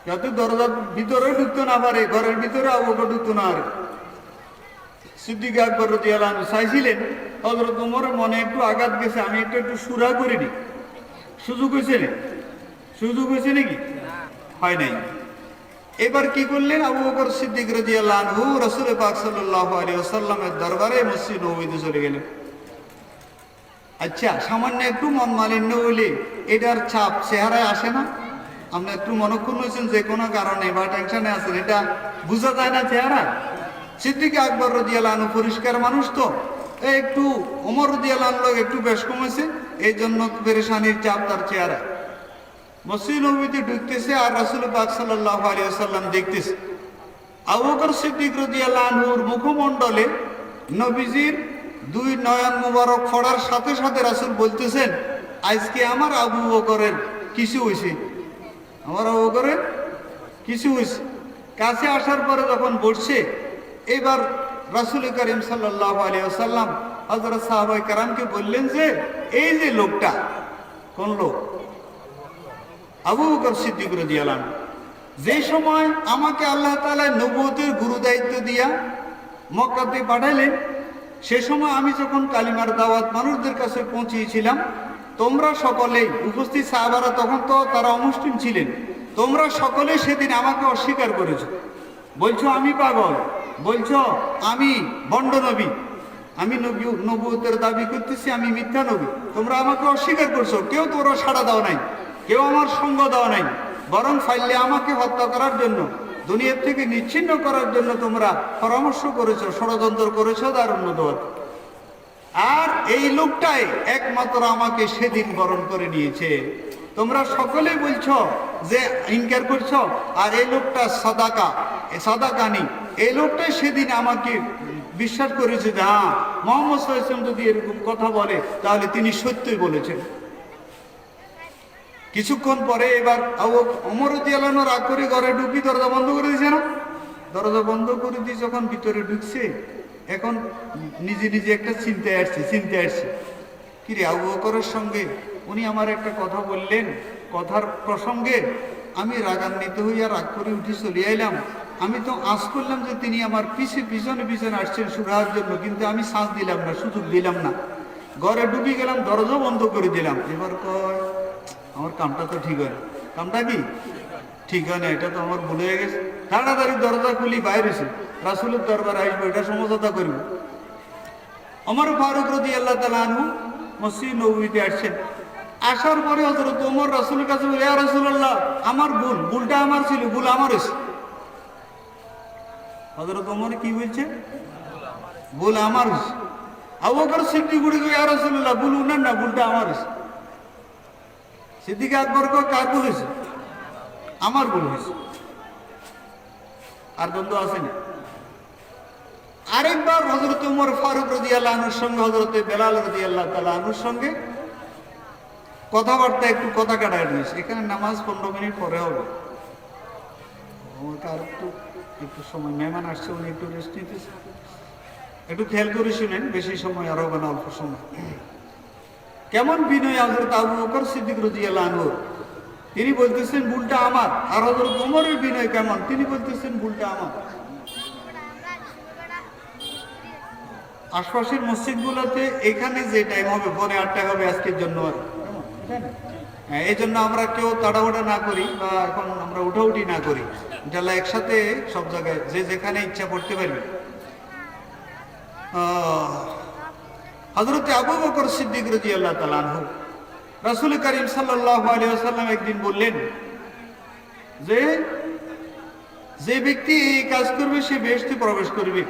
যাতে দরজার ভিতরে ঢুকতে না পারে, ঘরের ভিতরে আবু বকর ঢুকতে না পারে। সিদ্দিক আকবর রাদিয়াল্লাহু আনহু চাইছিলেন হযরত ওমরের মনে একটু আঘাত গেছে, আমি একটু সুরা করে দিই। সুযোগ হয়েছে না? সুযোগ হয়েছে নাকি? হয় নাই। এবার কি করলেন আবু বকর সিদ্দিক রাদিয়াল্লাহু আনহু রাসূল পাক সাল্লাল্লাহু আলাইহি ওয়াসাল্লামের দরবারে মসজিদ নববীতে চলে গেলেন। আচ্ছা, সামান্য একটু মন মালিন্য হলে এটার ছাপ চেহারায় আসে না? আপনি একটু মনক্ষুণ্ণ হয়েছেন যে কোনো কারণে বা টেনশনে আছেন, এটা বোঝা যায় না চেহারা? সিদ্দিক আকবর রাদিয়াল্লাহু আনহু পরিষ্কার মানুষ, তো একটু ওমর রাদিয়াল্লাহু আনহু একটু বেশ কমেছে, এই জন্য পেরেশানির চাপ তার চেহারা। মসজিদ নববীতে ঢুকতেছে আর রাসূল পাক সাল্লাল্লাহু আলাইহি ওয়াসাল্লাম দেখতেছে। আবু বকর সিদ্দিক রাদিয়াল্লাহু আনহুর মুখমণ্ডলে নবীজির দুই নয়ন মুবারক পড়ার সাথে সাথে রাসূল বলতেছেন, আজকে আমার আবু বকরের কিছু হয়েছে, আমার আবু বকরের কিছু হয়েছে। কাছে আসার পরে যখন বসছে, এবার রাসূল করিম সাল্লাল্লাহু আলাইহি ওয়াসাল্লাম হযরত সাহাবায়ে কেরামকে বললেন যে এই যে লোকটা, কোন লোক? আবু বকর সিদ্দিক রাদিয়াল্লাহু আনহু। যে সময় আমাকে আল্লাহ তাআলা নবুয়তের গুরু দায়িত্ব দিয়া মক্কাতে পাঠাইলেন, সে সময় আমি যখন কালিমার দাওয়াত মানুষদের কাছে পৌঁছিয়েছিলাম, তোমরা সকলেই উপস্থিত সাহাবারা, তখন তো তারা অমুসলিম ছিলেন, তোমরা সকলে সেদিন আমাকে অস্বীকার করেছো, বলছো আমি পাগল, বলছো আমি ভণ্ড নবী, আমি নবুয়তের দাবি করতেছি, আমি মিথ্যা নবী। তোমরা আমাকে অস্বীকার করছো, কেউ তোমরা সাড়া দাও নাই, কেউ আমার সঙ্গ দাও নাই, বরং ফাইলে আমাকে হত্যা করার জন্য, দুনিয়ার থেকে নিচ্ছিন্ন করার জন্য তোমরা পরামর্শ করেছো, ষড়যন্ত্র করেছো, দারুণ দোয়াত। আর এই লোকটাই একমাত্র আমাকে সেদিন বরণ করে নিয়েছে। তোমরা সকলেই বলছো যে ইনকার করছো, আর এই লোকটা সাদাকানি, এই লোকটাই সেদিন আমাকে বিশ্বাস করেছে যে হ্যাঁ, মুহাম্মদ সাল্লাল্লাহু আলাইহি ওয়াসাল্লাম যদি এরকম কথা বলে তাহলে তিনি সত্যই বলেছেন। কিছুক্ষণ পরে এবার ওমর রাদিয়াল্লাহু আনহু রাগ করে ঘরে ঢুকি, দরজা বন্ধ করে দিয়েছে না? দরজা বন্ধ করে দিয়ে যখন ভিতরে ঢুকছে, এখন নিজে নিজে একটা চিন্তায় আসছে, কি রে, আবু বকরের সঙ্গে উনি আমার একটা কথা বললেন, কথার প্রসঙ্গে আমি রাগান্বিত হইয়া রাগ করে উঠে চলে এলাম। আমি তো আশ করলাম যে তিনি আমার পিছনে পিছনে আসছেন সুরাহার জন্য, কিন্তু আমি শ্বাস দিলাম না, সুযোগ দিলাম না, ঘরে ঢুকে গেলাম, দরজা বন্ধ করে দিলাম। এবার কয় আমার কামটা তো ঠিক হয় না। কামটা কি ঠিক হয় না? এটা তো আমার ভুল হয়ে গেছে। তাড়াতাড়ি দরজা খুলি বাইরে এসে রাসূলের দরবারে আসবো, এটা সমঝোতা করব। ওমর ফারুক রাদিয়াল্লাহু তাআলা আনহু মসজিদ নববীতে আসছেন। আসার পরে হযরত ওমর রাসূলের কাছে বলে, ইয়া রাসূলুল্লাহ, আমার ভুলটা আমার ছিল, ভুল আমার হয়েছে। হযরত ওমর কি বলছে? ভুল আমার হয়েছে। আবু বকর সিদ্দিক বলে, ইয়া রাসূলুল্লাহ, ভুল উনার না, ভুলটা আমার হয়েছে। সিদ্দিক আকবর কার ভুল হয়েছে? আমার ভুল হয়েছে। আর দ্বন্দ্ব আছে না? আরেকবার হযরত ওমর ফারুক রাদিয়াল্লাহু আনহুর সঙ্গে হযরত বেলাল রাদিয়াল্লাহু তাআলা আনহুর সঙ্গে কথাবার্তা একটু কথা কাটাকাটি হয়েছে। এখানে নামাজ 15 মিনিট পরে হবে। আর একটু সময়, মেহমান আসছে, উনি একটু রেস্ট নিতেছে, একটু খেয়াল করে শুনেন, বেশি সময় আর হবে না, অল্প সময়। কেমন বিনয় হযরত আবু বকর সিদ্দিক রাদিয়াল্লাহু আনহু, তিনি বলতেছেন ভুলটা আমার। আর হযরত ওমরের বিনয় কেমন, তিনি বলতেছেন ভুলটা আমার। আশপাশের মসজিদগুলোতে এখানে যে টাইম হবে, পরে 8টা হবে আজকের জন্য, আর এই জন্য আমরা কেউ তাড়াহুড়া না করি বা এখন আমরা উঠাউঠি না করি, ইনশাআল্লাহ একসাথে সব জায়গায় যে যেখানে ইচ্ছা পড়তে পারবে। হযরত আবু বকর সিদ্দিক রাদিয়াল্লাহু তাআলা আনহু রাসূল করিম সাল্লাল্লাহু আলাইহি ওয়াসাল্লাম একদিন বললেন যে যে ব্যক্তি এই কাজ করবে সে বেহেশতে প্রবেশ করবে,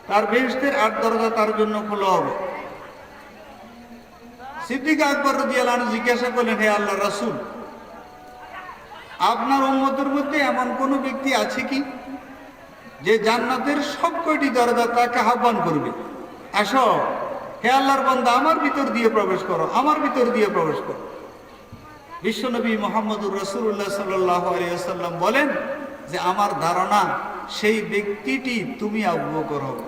তার বেহেশতের 8 দরজা তার জন্য খোলা হবে। সিদ্দিক আকবর রাদিয়াল্লাহু আনহু জিজ্ঞাসা করলেন, হে আল্লাহর রাসূল, আপনার উম্মতের মধ্যে এমন কোন ব্যক্তি আছে কি যে জান্নাতের সব কয়টি দরজা তাকে আহ্বান করবে, আসো হে আল্লাহর বান্দা, আমার ভিতর দিয়ে প্রবেশ করো, আমার ভিতর দিয়ে প্রবেশ করো। বিশ্বনবী মুহাম্মদুর রাসূলুল্লাহ সাল্লাল্লাহু আলাইহি ওয়াসাল্লাম বলেন যে আমার ধারণা সেই ব্যক্তিটি তুমি আবু বকর হবে।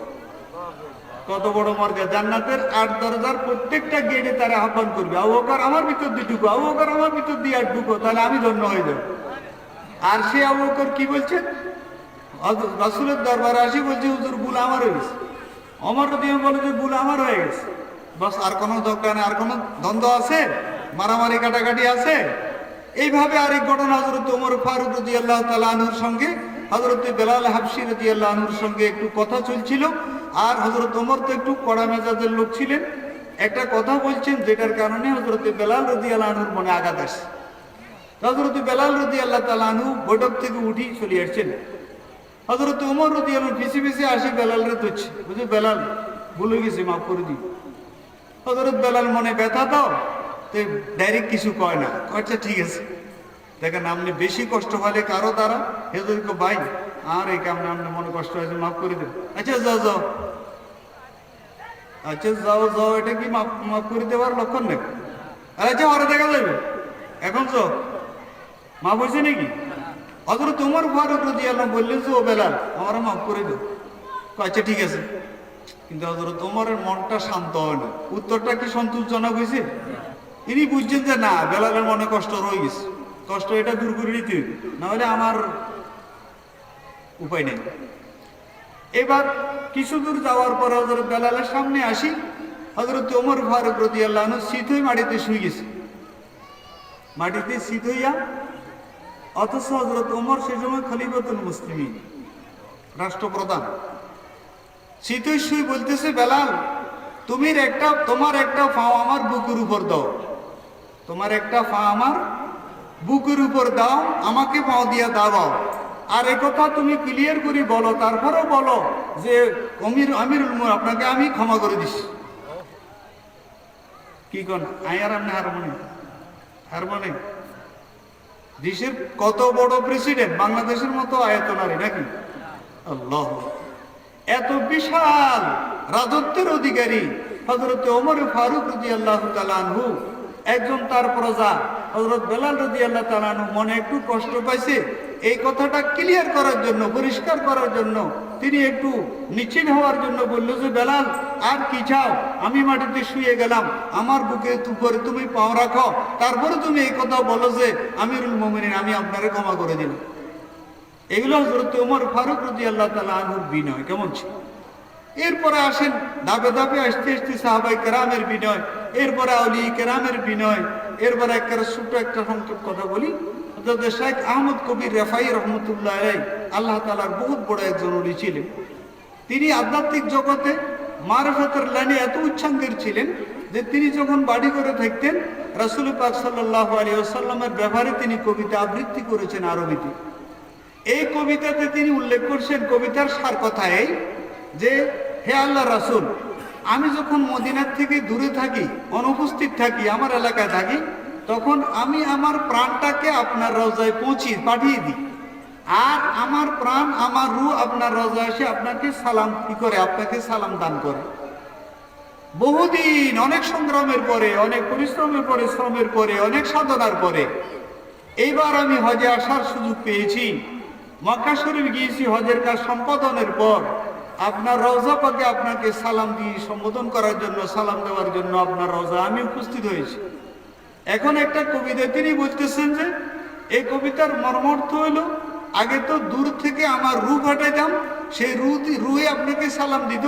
কত বড় মর্যাদা! জান্নাতের 8 দরজার প্রত্যেকটা গেটে তারা আহ্বান করবে, আবু বকর আমার ভিতর দিয়ে ঢুকো, আবু বকর আমার ভিতর দিয়ে আর ঢুকো, তাহলে আমি ধন্য হয়ে যাব। আর সে আবু বকর কি বলছে? রাসূলের দরবারে আসি বলছে, হুজুর ভুল আমার হয়ে গেছে। ওমর রাদিয়াল্লাহু বলে যে ভুল আমার হয়ে গেছে, বাস আর কোনো দরকার নেই, আর কোনো দ্বন্দ্ব আছে, মারামারি কাটাকাটি আছে? এইভাবে আরেক ঘটনা, হযরত ওমর ফারুক রাদিয়াল্লাহু তাআলা আনহুর সঙ্গে হযরত বেলাল হাবশী রাদিয়াল্লাহু আনহুর সঙ্গে একটু কথা চলছিল। আর হযরত ওমর তো একটু কড়া মেজাজের লোক ছিলেন, একটা কথা বলছেন যেটার কারণে হযরত বেলাল রাদিয়াল্লাহু আনহুর মনে আঘাত আসে। হযরত বেলাল রাদিয়াল্লাহু তাআলা আনহু বৈঠক থেকে উঠি চলে আসছেন। হযরত ওমর রাদিয়াল্লাহু আনহু পিছে পিছে আসি বেলালরে ধরছে, বুঝে বেলাল ভুলে গেছি, মাফ করে দিই। হযরত বেলাল মনে ব্যথা দাও, তো ডাইরেক্ট কিছু কয় না, আচ্ছা ঠিক আছে। দেখেন, আপনি বেশি কষ্ট হলে কারো দ্বারা হেজরকে ভাই আর এই কামনে আপনি মনে কষ্ট হয়েছে, মাফ করে দেন। আচ্ছা যাও যাও, আচ্ছা যাও যাও, এটা কি মাফ করে দেওয়ার লক্ষণ নাকি? আচ্ছা ওরা দেখা যাবে, এখন তো মাফ হয়েছে নাকি? হযরত ওমর ফারুক রাদিয়াল্লাহু আনহু বললেন যে ও বেলাল আমারও মাফ করে দাও। আচ্ছা ঠিক আছে। কিন্তু হযরত ওমরের মনটা শান্ত হয় না। উত্তরটা কি সন্তোষজনক হয়েছে? তিনি বুঝছেন যে না, বেলালের মনে কষ্ট রয়ে গেছে, কষ্ট এটা দূর করে নিতে হবে, না হলে আমার উপায় নেই। এবার কিছু দূর যাওয়ার পর হযরত বেলালের সামনে আসি, হযরত ওমর ফারুক রাদিয়াল্লাহু আনহু শীত হয়ে মাটিতে শুয়ে গেছে, মাটিতে শীত হইয়া। অথচ হযরত ওমর সে সময় খলিফাতুল মুসলিমিন, রাষ্ট্রপ্রধান, শীত হয়ে শুয়ে বলতেছে, বেলাল তোমার একটা পাও আমার বুকের উপর দাও, তোমার একটা পা আমার বুকের উপর দাও, আমাকে পাও দিয়া দাও। আর একথা তুমি ক্লিয়ার করে বলো, তারপরেও বলো যে আমিরুল মুমিনিন আপনাকে আমি ক্ষমা করে দিছি। কি কোন আয়ার আপনি হারমোনি দেশের কত বড় প্রেসিডেন্ট, বাংলাদেশের মতো আয়তনারী নাকি? আল্লাহ, এত বিশাল রাজত্বের অধিকারী হযরত ওমর ফারুক রাদিয়াল্লাহু তাআলা আনহু, একজন তার প্রজা হযরত বেলাল রাদিয়াল্লাহু তাআলা আনহু মনে একটু কষ্ট পাইছে। এই কথাটা ক্লিয়ার করার জন্য, পরিষ্কার করার জন্য তিনি একটু নিশ্চিত হওয়ার জন্য বলল যে বেলাল আর কি চাও, আমি মাটিতে শুয়ে গেলাম, আমার বুকের উপরে তুমি পাও রাখো, তারপরে তুমি এই কথা বলো যে আমিরুল মুমিনিন আমি আপনারে ক্ষমা করে দিলাম। এগুলো হযরত ওমর ফারুক রাদিয়াল্লাহু তাআলা আনহুর বিনয় কেমন ছিল। এরপরে আসেন ধাপে ধাপে আসতে আসতে সাহাবায়ে কেরামের বিনয়, এরপরে আউলিয়া কেরামের বিনয়। এরপরে ছোট্ট একটা সংক্ষেপ কথা বলি। হযরত শেখ আহমদ কবির রেফাই রহমতুল্লাহ আলাইহি, আল্লাহ তাআলার বহুত বড় একজন ওলি ছিলেন। তিনি আধ্যাত্মিক জগতে মারিফাতের লাইনে এত উচ্ছাঙ্গের ছিলেন যে তিনি যখন বাড়ি করে থাকতেন, রাসূল পাক সাল্লাল্লাহু আলাইহি ওয়াসাল্লামের ব্যাপারে তিনি কবিতা আবৃত্তি করেছেন আরবিতে। এই কবিতাতে তিনি উল্লেখ করছেন, কবিতার সার কথা এই যে, হে আল্লাহ রাসূল, আমি যখন মদিনার থেকে দূরে থাকি, অনুপস্থিত থাকি, আমার এলাকায় থাকি, তখন আমি আমার প্রাণটাকে আপনার রওজায় পাঠিয়ে দিই। আর আমার প্রাণ, আমার রূহ আপনার রওজায় এসে আপনাকে সালাম কি করে, আপনাকে সালাম দান করে। বহুদিন অনেক সংগ্রামের পরে, অনেক পরিশ্রমের পরে, শ্রমের পরে, অনেক সাধনার পরে এইবার আমি হজে আসার সুযোগ পেয়েছি। মক্কা শরীফ গিয়েছি হজের কাজ সম্পাদনের পর, আপনার রওজা পাকে আপনাকে সালাম দিয়ে সম্বোধন করার জন্য, সালাম দেওয়ার জন্য আপনার রওজা আমি উপস্থিত হয়েছি। এখন একটা কবিতা তিনি বলতেছেন যে, এই কবিতার মর্মার্থ হইল, আগে তো দূর থেকে আমার রূহ পাঠাইতাম, সেই রুহে আপনাকে সালাম দিত,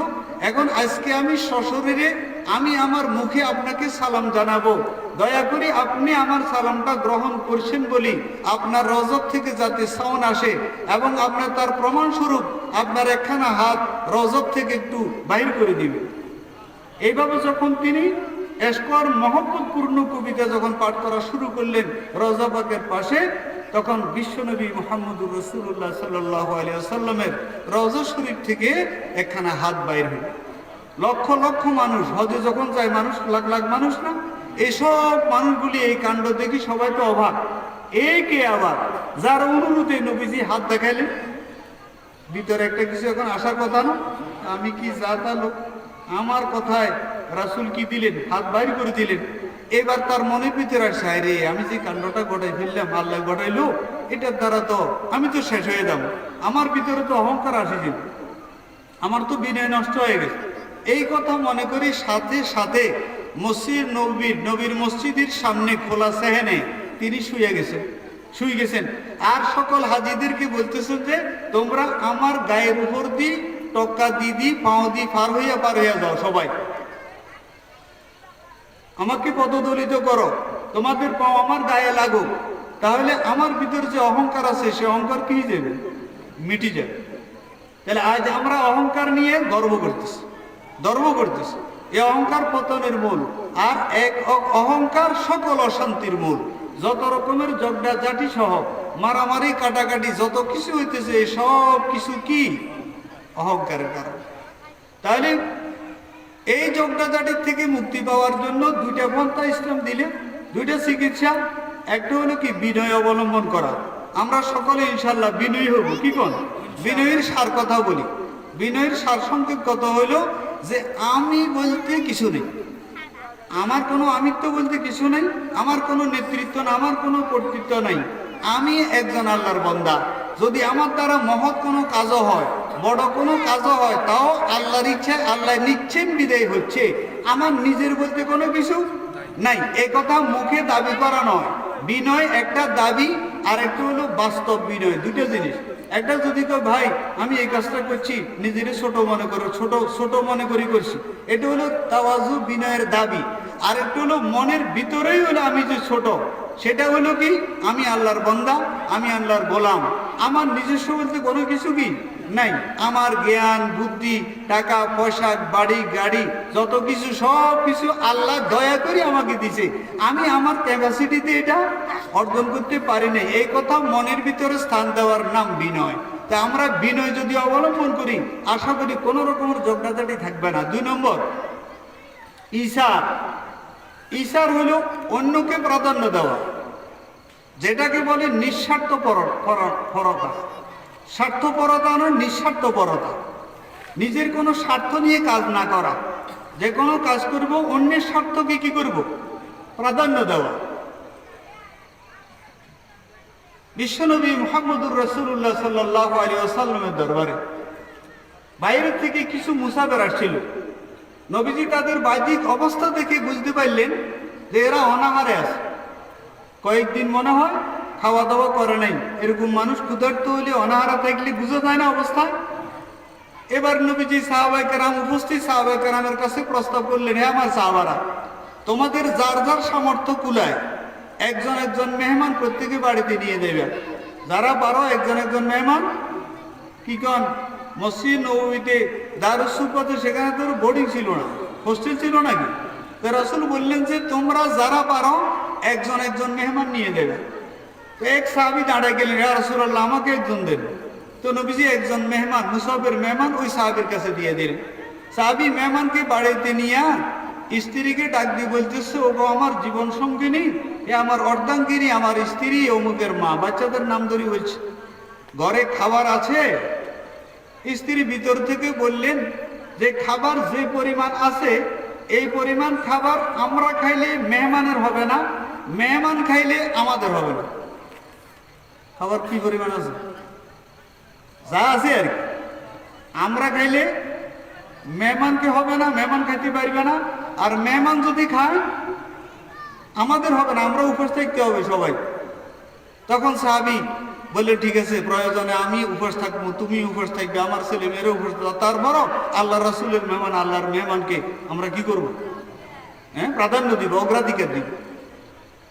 এখন আজকে আমি সশরীরে, আমি আমার মুখে আপনাকে সালাম জানাবো। দয়া করে আপনি আমার সালামটা গ্রহণ করছেন বলি আপনার রওজা থেকে যাতে সাউন্ড আসে, এবং আপনার তার প্রমাণস্বরূপ আপনার একখানা হাত রওজা থেকে একটু বাইর করে দিবে। এইভাবে যখন তিনি এশকর মহব্বতপূর্ণ কবিতা যখন পাঠ করা শুরু করলেন রওজা পাকের পাশে, তখন বিশ্বনবী মুহাম্মদুর রাসূলুল্লাহ সাল্লাল্লাহু আলাইহি ওয়াসাল্লামের রওজা শরীফ থেকে একখানা হাত বাইর হল। লক্ষ লক্ষ মানুষ হজে যখন যায়, মানুষ লাখ লাখ মানুষ না, এইসব মানুষগুলি এই কাণ্ড দেখি সবাই তো অবাক। কে আবার যার অনুরোধে নবীজি হাত দেখাইলেন, ভিতরে একটা কিছু এখন আসার কথা না, আমি কি জাতা লোক, আমার কথায় রাসূল কি দিলেন, হাত বাইর করে দিলেন। এবার তার মনে ভিতরে আসছে, রে আমি যে কাণ্ডটা ঘটাই ফেললাম, আল্লাহ ঘটাইলো, এটার দ্বারা তো আমি তো শেষ হয়ে যাব, আমার ভিতরে তো অহংকার আসেছিল, আমার তো বিনয় নষ্ট হয়ে গেছে। এই কথা মনে করি সাথে সাথে মসজিদ নবীর মসজিদের সামনে খোলা সেহেনে তিনি শুয়ে গেছেন। আর সকল হাজিদেরকে বলতেছেন যে তোমরা আমার গায়ের উপর দিয়ে টক্কা দিদি পাও দি পার হইয়া যাও, সবাই আমাকে পদদলিত করো, তোমাদের পাও আমার গায়ে লাগুক, তাহলে আমার ভিতরে যে অহংকার আছে সে অহংকার কি যাবে, মিটি যাবে। তাহলে আজ আমরা অহংকার নিয়ে গর্ব করতেছি। এই অহংকার পতনের মূল, আর এক অহংকার সকল অশান্তির মূল। যত রকমের ঝগড়া ঝাঁটি সহ মারামারি কাটাকাটি যত কিছু হইতেছে সব কিছু কি অহংকারের কারণ। তাহলে এই ঝগড়া ঝাঁটির থেকে মুক্তি পাওয়ার জন্য দুইটা পন্থা ইসলাম দিলে, দুইটা চিকিৎসা। একটা হলো কি বিনয় অবলম্বন করা। আমরা সকলে ইনশাল্লাহ বিনয়ী হব। কি কোন বিনয়ের সার কথা বলি। বিনয়ের সার সংক্ষেপ কথা হইলো যে আমি বলতে কিছু নেই, আমার কোনো আমিত্ব বলতে কিছু নেই, আমার কোনো নেতৃত্ব না, আমার কোনো কর্তৃত্ব নাই। আমি একজন আল্লাহর বান্দা। যদি আমার দ্বারা মহৎ কোনো কাজও হয়, বড় কোনো কাজও হয়, তাও আল্লাহর ইচ্ছায় আল্লাহ নিচ্ছেন বিদায় হচ্ছে। আমার নিজের বলতে কোনো কিছু নাই। এই কথা মুখে দাবি করা নয়। বিনয় একটা দাবি, আর একটা হলো বাস্তব বিনয়। দুটো জিনিস। একটা যদি কয় ভাই আমি এই কাজটা করছি, নিজের ছোট মনে করো, ছোট মনে করছি, এটা হলো তাওয়াজু, বিনয়ের দাবি। আর একটা হলো মনের ভিতরেই হলো আমি যে ছোট, সেটা হলো কি আমি আল্লাহর বান্দা, আমি আল্লাহর গোলাম, আমার নিজস্ব বলতে কোনো কিছু কি নাই। আমার জ্ঞান বুদ্ধি টাকা পয়সা বাড়ি গাড়ি যত কিছু সব কিছু আল্লাহ দয়া করে আমাকে দিছে, আমি আমার ক্যাপাসিটিতে এটা অর্জন করতে পারি না। এই কথা মনের ভিতরে স্থান দেওয়ার নাম বিনয়। তা আমরা বিনয় যদি অবলম্বন করি, আশা করি কোনো রকমের ঝগড়াঝাটি থাকবে না। 2 নম্বর ঈশার হলো অন্যকে প্রাধান্য দেওয়া, যেটাকে বলে নিঃস্বার্থপরতা। স্বার্থপরতা নয়, নিঃস্বার্থপরতা। নিজের কোনো স্বার্থ নিয়ে কাজ না করা। যে কোনো কাজ করব অন্যের স্বার্থকে কি করব, প্রাধান্য দেওয়া। বিশ্বনবী মুহাম্মদুর রাসূলুল্লাহ সাল্লাল্লাহু আলাইহি ওয়াসাল্লামের দরবারে বাইরে থেকে কিছু মুসাফির আসছিল। নবীজি তাদের বাহ্যিক অবস্থা দেখে বুঝতে পারলেন যে এরা অনাহারে আছে। কয়েকদিন মনে হয় খাওয়া দাওয়া করে নাই। এরকম মানুষ ক্ষুধার্ত হলে অনাহারা থাকলে বুঝা যায় না অবস্থা। এবার নবীজি সাহাবায়ে কেরাম উপস্থিত সাহাবায়ে কেরামের কাছে প্রস্তাব করলেন, হে আমার সাহাবারা, তোমাদের যার যার সামর্থ্য কুলায় একজন মেহমান প্রত্যেকে বাড়িতে নিয়ে দেবে। যারা পারো একজন মেহমান। কি কন মসজিদ নববীতে দারুস সুফাতে সেখানে তো বোর্ডিং ছিল না, হোস্টেল ছিল নাকি? তো রাসূল বললেন যে তোমরা যারা পারো একজন মেহমান নিয়ে দেবে। তো এক সাহাবী দাঁড়িয়ে গেলেন, ইয়া রাসূলুল্লাহ আমাকে একজন দেন। তো নবীজি একজন মেহমান, মুসাফির মেহমান ওই সাহাবীর কাছে দিয়ে দিলেন। সাহাবী মেহমানকে বাড়িতে নিয়ে স্ত্রীকে ডাক দিয়ে বলতেছে, ও আমার জীবন সঙ্গিনী, এ আমার অর্ধাঙ্গিনী, আমার স্ত্রী, অমুকের মা, বাচ্চাদের নাম ধরে বলছে, ঘরে খাবার আছে? স্ত্রী ভিতর থেকে বললেন যে খাবার যে পরিমাণ আছে এই পরিমাণ খাবার আমরা খাইলে মেহমানের হবে না, মেহমান খাইলে আমাদের হবে না। খাবার কি পরিমাণ আছে? যা আছে আর কি। আমরা খাইলে মেহমানকে হবে না, মেহমান খাইতে পারবে না, আর মেহমান যদি খায় আমাদের হবে না, আমরা উপোস থাকতে হবে সবাই। তখন সাহাবী বলে ঠিক আছে, প্রয়োজনে আমি উপোস থাকবো, তুমি উপোস থাকবে, আমার ছেলে মেয়েরা উপোস থাকবে, তারপরও আল্লাহ রাসূলের মেহমান, আল্লাহর মেহমানকে আমরা কি করব? প্রাধান্য দিব, অগ্রাধিকার দিব।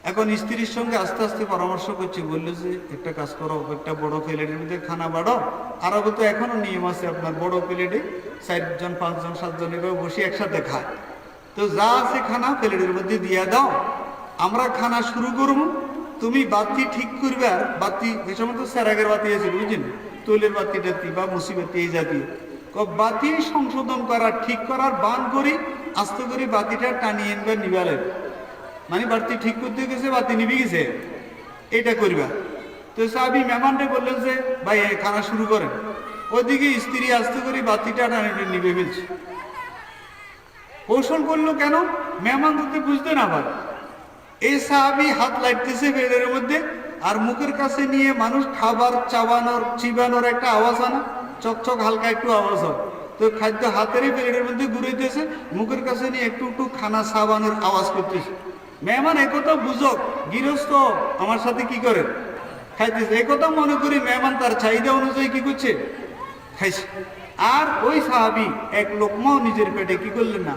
এখন স্ত্রীর সঙ্গে আস্তে আস্তে পরামর্শ করছে, বললো যে একটা কাজ করো, একটা বড় প্লেটের মধ্যে খানা বাড়ো। আরবে তো এখনো নিয়ম আছে, আপনার বড় প্লেটে 4 জন 5 জন 7 জন এভাবে বসে একসাথে খায়। তো যা আছে খানা প্লেটের মধ্যে দিয়ে দাও, আমরা খানা শুরু করব, তুমি বাতি ঠিক করবে। আর বাতি এই সময় তো সেরাগের বাতি আছে, বুঝলেন, তৈলের বাতি টাতি বা মুসিবাতি এই জাতীয় বাতি সংশোধন করার ঠিক করার বান করি, আস্তে করে বাতিটা টানিয়ে এনবে নিবালের, মানে বাতি ঠিক করতে গেছে, বাতি নিবি গেছে, এটা করবা। তো সাহাবী মেহমানটা বললেন যে ভাই খানা শুরু করেন। ওইদিকে স্ত্রী আস্তে করে বাতিটা টানিয়ে নিবে ফেলছে। কৌশল করলো কেন? মেহমান যাতে বুঝতে না পারে। এই সাহাবী হাত লাইতেছে বেড়ের মধ্যে, আর মুখের কাছে নিয়ে মানুষ খাবার চাবানোর চিবানোর একটা আওয়াজ আনা, চকচক হালকা একটু আওয়াজ হয়। তো খাদ্য হাতেরই প্লেটের মধ্যে ঘুরাইতেছে, মুখের কাছে নিয়ে একটু একটু খানা সাবানের আওয়াজ করতেছে। মেহমান একথা বুঝক, গৃহস্থ আমার সাথে কি করে খাইতেছে, একথা মনে করি মেহমান তার চাহিদা অনুযায়ী কি করছে, খাইছে। আর ওই সাহাবী এক লোকমাও নিজের পেটে কি করলেন না,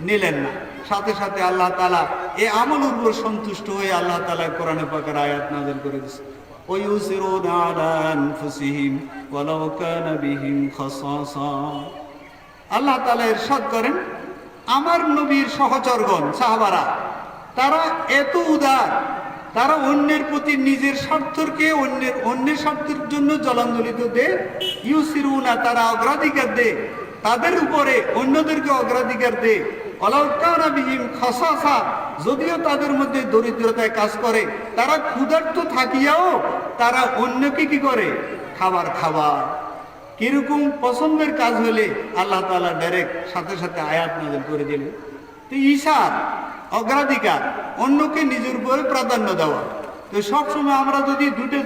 নিলেন না। সাথে সাথে আল্লাহ তাআলা এই আমলের উপর সন্তুষ্ট হয়ে আল্লাহ তাআলা কোরআনে পাকের আয়াত নাযিল করে দিয়েছে, ওয়ায়ুসিরুনা আলা আনফুসিহিম ওয়ালাউ কানা বিহিম খাসাসা। আল্লাহ তাআলা ইরশাদ করেন, আমার নবীর সহচরগণ সাহাবারা তারা এত উদার, তারা অন্যের প্রতি নিজের স্বার্থকে অন্যের স্বার্থের জন্য জলাঞ্জলিত দেয়। ইউসিরুনা, তারা অগ্রাধিকার দেয়, তাদের উপরে অন্যদেরকে অগ্রাধিকার দেয়। ওয়ালাউ কানা বিহিম খাসাসা, যদিও তাদের মধ্যে দরিদ্রতায় কাজ করে, তারা ক্ষুধার্ত থাকিয়াও তারা অন্যকে কি করে, খাবার। কিরকম পছন্দের কাজ হলে আল্লাহ তাআলা ডাইরেক্ট সাথে সাথে আয়াত নাযিল করে দিলেন। তো ঈশার অগ্রাধিকার, অন্যকে নিজের উপরে প্রাধান্য দেওয়া। তো সবসময় আমরা যদি দুটো